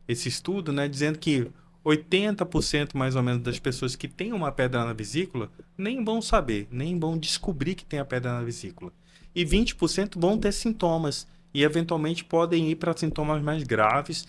esse estudo, né, dizendo que 80% mais ou menos das pessoas que têm uma pedra na vesícula nem vão saber, nem vão descobrir que tem a pedra na vesícula. E 20% vão ter sintomas e eventualmente podem ir para sintomas mais graves,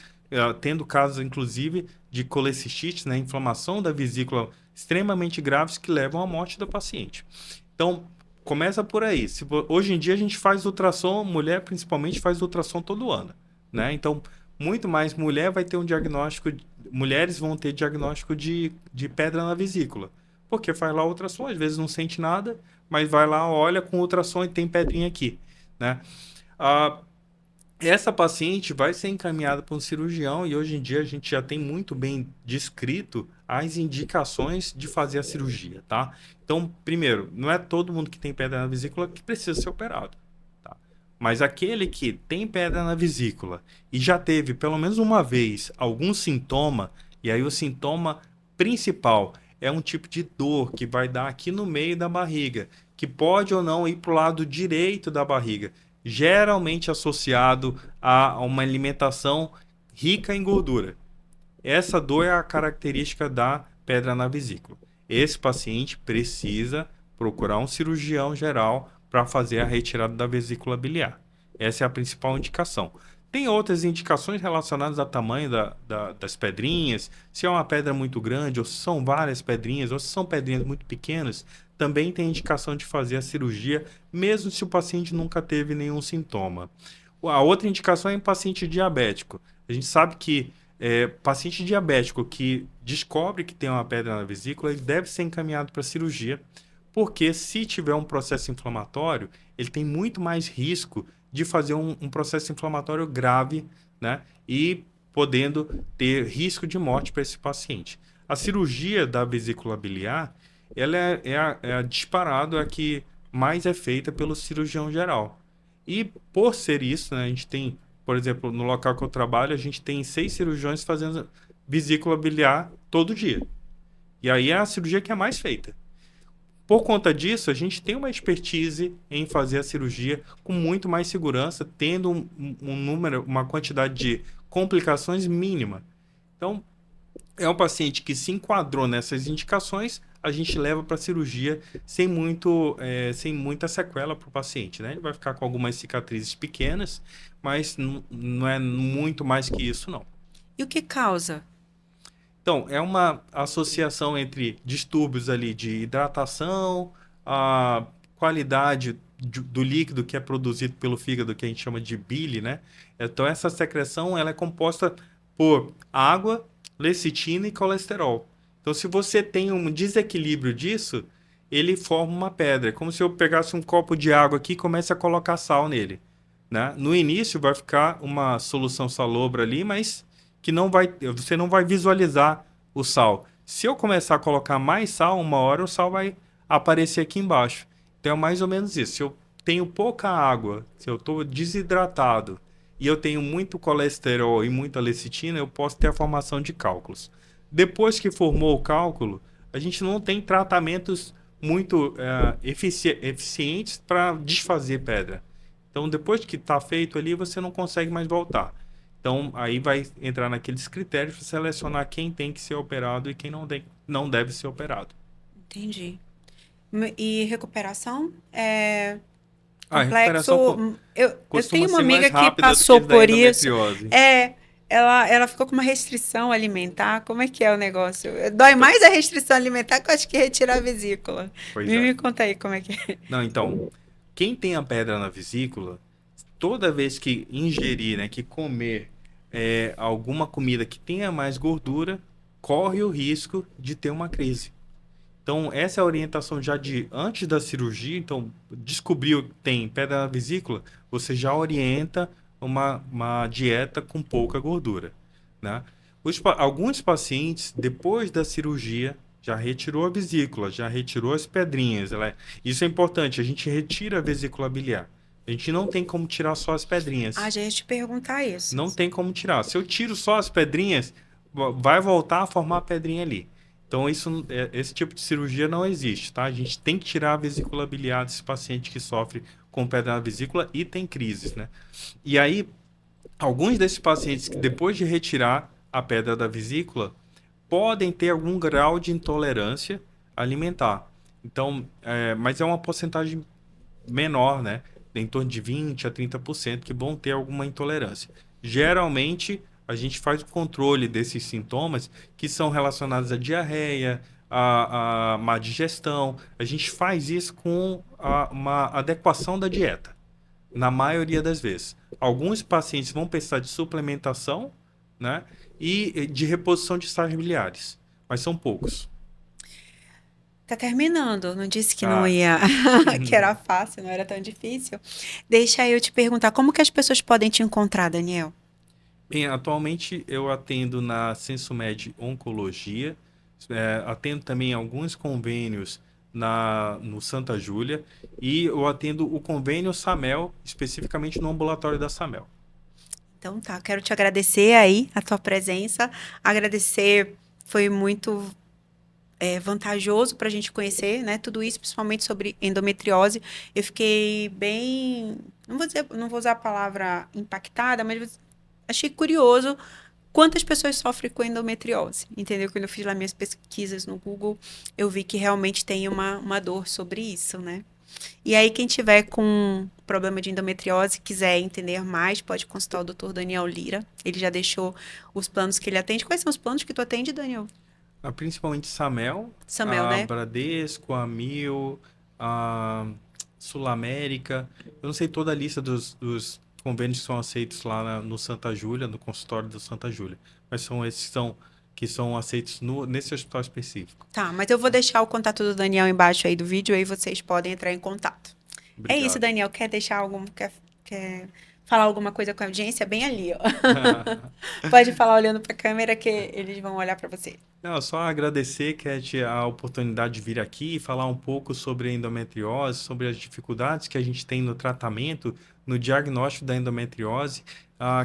tendo casos inclusive de colecistite, né, inflamação da vesícula extremamente graves que levam à morte do paciente. Então, começa por aí. Hoje em dia a gente faz ultrassom, mulher principalmente faz ultrassom todo ano, né? Então, muito mais mulher vai ter um diagnóstico, mulheres vão ter diagnóstico de pedra na vesícula. Porque faz lá o ultrassom, às vezes não sente nada, mas vai lá, olha com ultrassom e tem pedrinha aqui, né? Ah, essa paciente vai ser encaminhada para um cirurgião e hoje em dia a gente já tem muito bem descrito as indicações de fazer a cirurgia, tá? Então, primeiro, não é todo mundo que tem pedra na vesícula que precisa ser operado, tá? Mas aquele que tem pedra na vesícula e já teve pelo menos uma vez algum sintoma, e aí o sintoma principal é um tipo de dor que vai dar aqui no meio da barriga, que pode ou não ir para o lado direito da barriga. geralmente associado a uma alimentação rica em gordura. Essa dor é a característica da pedra na vesícula. Esse paciente precisa procurar um cirurgião geral para fazer a retirada da vesícula biliar. Essa é a principal indicação. Tem outras indicações relacionadas ao tamanho das pedrinhas, se é uma pedra muito grande, ou se são várias pedrinhas, ou se são pedrinhas muito pequenas, também tem indicação de fazer a cirurgia, mesmo se o paciente nunca teve nenhum sintoma. A outra indicação é em paciente diabético. A gente sabe que paciente diabético que descobre que tem uma pedra na vesícula, ele deve ser encaminhado para cirurgia, porque se tiver um processo inflamatório, ele tem muito mais risco de fazer um processo inflamatório grave, né? E podendo ter risco de morte para esse paciente. A cirurgia da vesícula biliar, ela é disparado a que mais é feita pelo cirurgião geral. E por ser isso, né, a gente tem, por exemplo, no local que eu trabalho, a gente tem 6 cirurgiões fazendo vesícula biliar todo dia. E aí é a cirurgia que é mais feita. Por conta disso, a gente tem uma expertise em fazer a cirurgia com muito mais segurança, tendo um número, uma quantidade de complicações mínima. Então, é um paciente que se enquadrou nessas indicações, a gente leva para a cirurgia sem muita sequela para o paciente, né? Ele vai ficar com algumas cicatrizes pequenas, mas não é muito mais que isso, não. E o que causa? Então, é uma associação entre distúrbios ali de hidratação, a qualidade do líquido que é produzido pelo fígado, que a gente chama de bile, né? Então, essa secreção ela é composta por água, lecitina e colesterol. Então, se você tem um desequilíbrio disso, ele forma uma pedra. É como se eu pegasse um copo de água aqui e comece a colocar sal nele, né? No início vai ficar uma solução salobra ali, mas que você não vai visualizar o sal. Se eu começar a colocar mais sal, uma hora o sal vai aparecer aqui embaixo. Então é mais ou menos isso. Se eu tenho pouca água, se eu estou desidratado e eu tenho muito colesterol e muita lecitina, eu posso ter a formação de cálculos. Depois que formou o cálculo, a gente não tem tratamentos muito eficientes para desfazer pedra. Então depois que está feito ali, você não consegue mais voltar. Então, aí vai entrar naqueles critérios para selecionar quem tem que ser operado e quem não deve ser operado. Entendi. E recuperação? A Complexo. recuperação Eu costuma tenho uma ser mais amiga que rápida do passou que da por isso. endometriose. Ela ficou com uma restrição alimentar. Como é que é o negócio? Dói Então, mais a restrição alimentar que eu acho que retirar a vesícula. pois é. Me conta aí como é que é. Não, então, quem tem a pedra na vesícula, toda vez que ingerir, né, que comer alguma comida que tenha mais gordura, corre o risco de ter uma crise. Então, essa é a orientação já de antes da cirurgia. Então, descobriu que tem pedra na vesícula, você já orienta uma dieta com pouca gordura, né? Alguns pacientes, depois da cirurgia, já retirou a vesícula, já retirou as pedrinhas. Isso é importante, a gente retira a vesícula biliar. A gente não tem como tirar só as pedrinhas. Ah, já ia te perguntar isso. Não tem como tirar. Se eu tiro só as pedrinhas, vai voltar a formar a pedrinha ali. Então, esse tipo de cirurgia não existe, tá? A gente tem que tirar a vesícula biliar desse paciente que sofre com pedra na vesícula e tem crises, né? E aí, alguns desses pacientes que depois de retirar a pedra da vesícula, podem ter algum grau de intolerância alimentar. Então, mas é uma porcentagem menor, né? Em torno de 20 a 30% que vão ter alguma intolerância. Geralmente, a gente faz o controle desses sintomas que são relacionados à diarreia, a má digestão. A gente faz isso com uma adequação da dieta, na maioria das vezes. Alguns pacientes vão precisar de suplementação, né, e de reposição de sais biliares, mas são poucos. Tá terminando, não disse que não ia, que era fácil, não era tão difícil. Deixa eu te perguntar, como que as pessoas podem te encontrar, Daniel? Bem, atualmente eu atendo na Sensomed Oncologia, atendo também alguns convênios no Santa Júlia e eu atendo o convênio SAMEL, especificamente no ambulatório da SAMEL. Então tá, quero te agradecer aí a tua presença, agradecer, foi muito vantajoso para a gente conhecer, né? Tudo isso, principalmente sobre endometriose. Eu fiquei bem, não vou usar a palavra impactada, mas achei curioso quantas pessoas sofrem com endometriose, entendeu? Quando eu fiz lá minhas pesquisas no Google, eu vi que realmente tem uma dor sobre isso, né? E aí, quem tiver com problema de endometriose, quiser entender mais, pode consultar o Dr. Daniel Lira. Ele já deixou os planos que ele atende. Quais são os planos que tu atende, Daniel? Principalmente Samel, Samel, a né? Bradesco, a Mil, a Sul América. Eu não sei toda a lista dos convênios que são aceitos lá no Santa Júlia, no consultório do Santa Júlia. Mas são esses que são aceitos nesse hospital específico. Tá, mas eu vou deixar o contato do Daniel embaixo aí do vídeo, aí vocês podem entrar em contato. É isso, Obrigado. Daniel. Quer deixar algum. Quer falar alguma coisa com a audiência? Bem ali, ó. Pode falar olhando para a câmera que eles vão olhar para você. Não, só agradecer, Cat, a oportunidade de vir aqui e falar um pouco sobre a endometriose, sobre as dificuldades que a gente tem no tratamento, no diagnóstico da endometriose.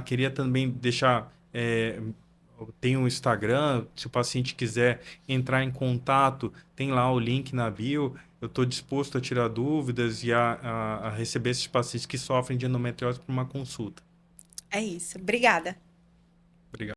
Queria também deixar, eu tenho um Instagram, se o paciente quiser entrar em contato, tem lá o link na bio. Eu estou disposto a tirar dúvidas e a receber esses pacientes que sofrem de endometriose por uma consulta. É isso. Obrigada.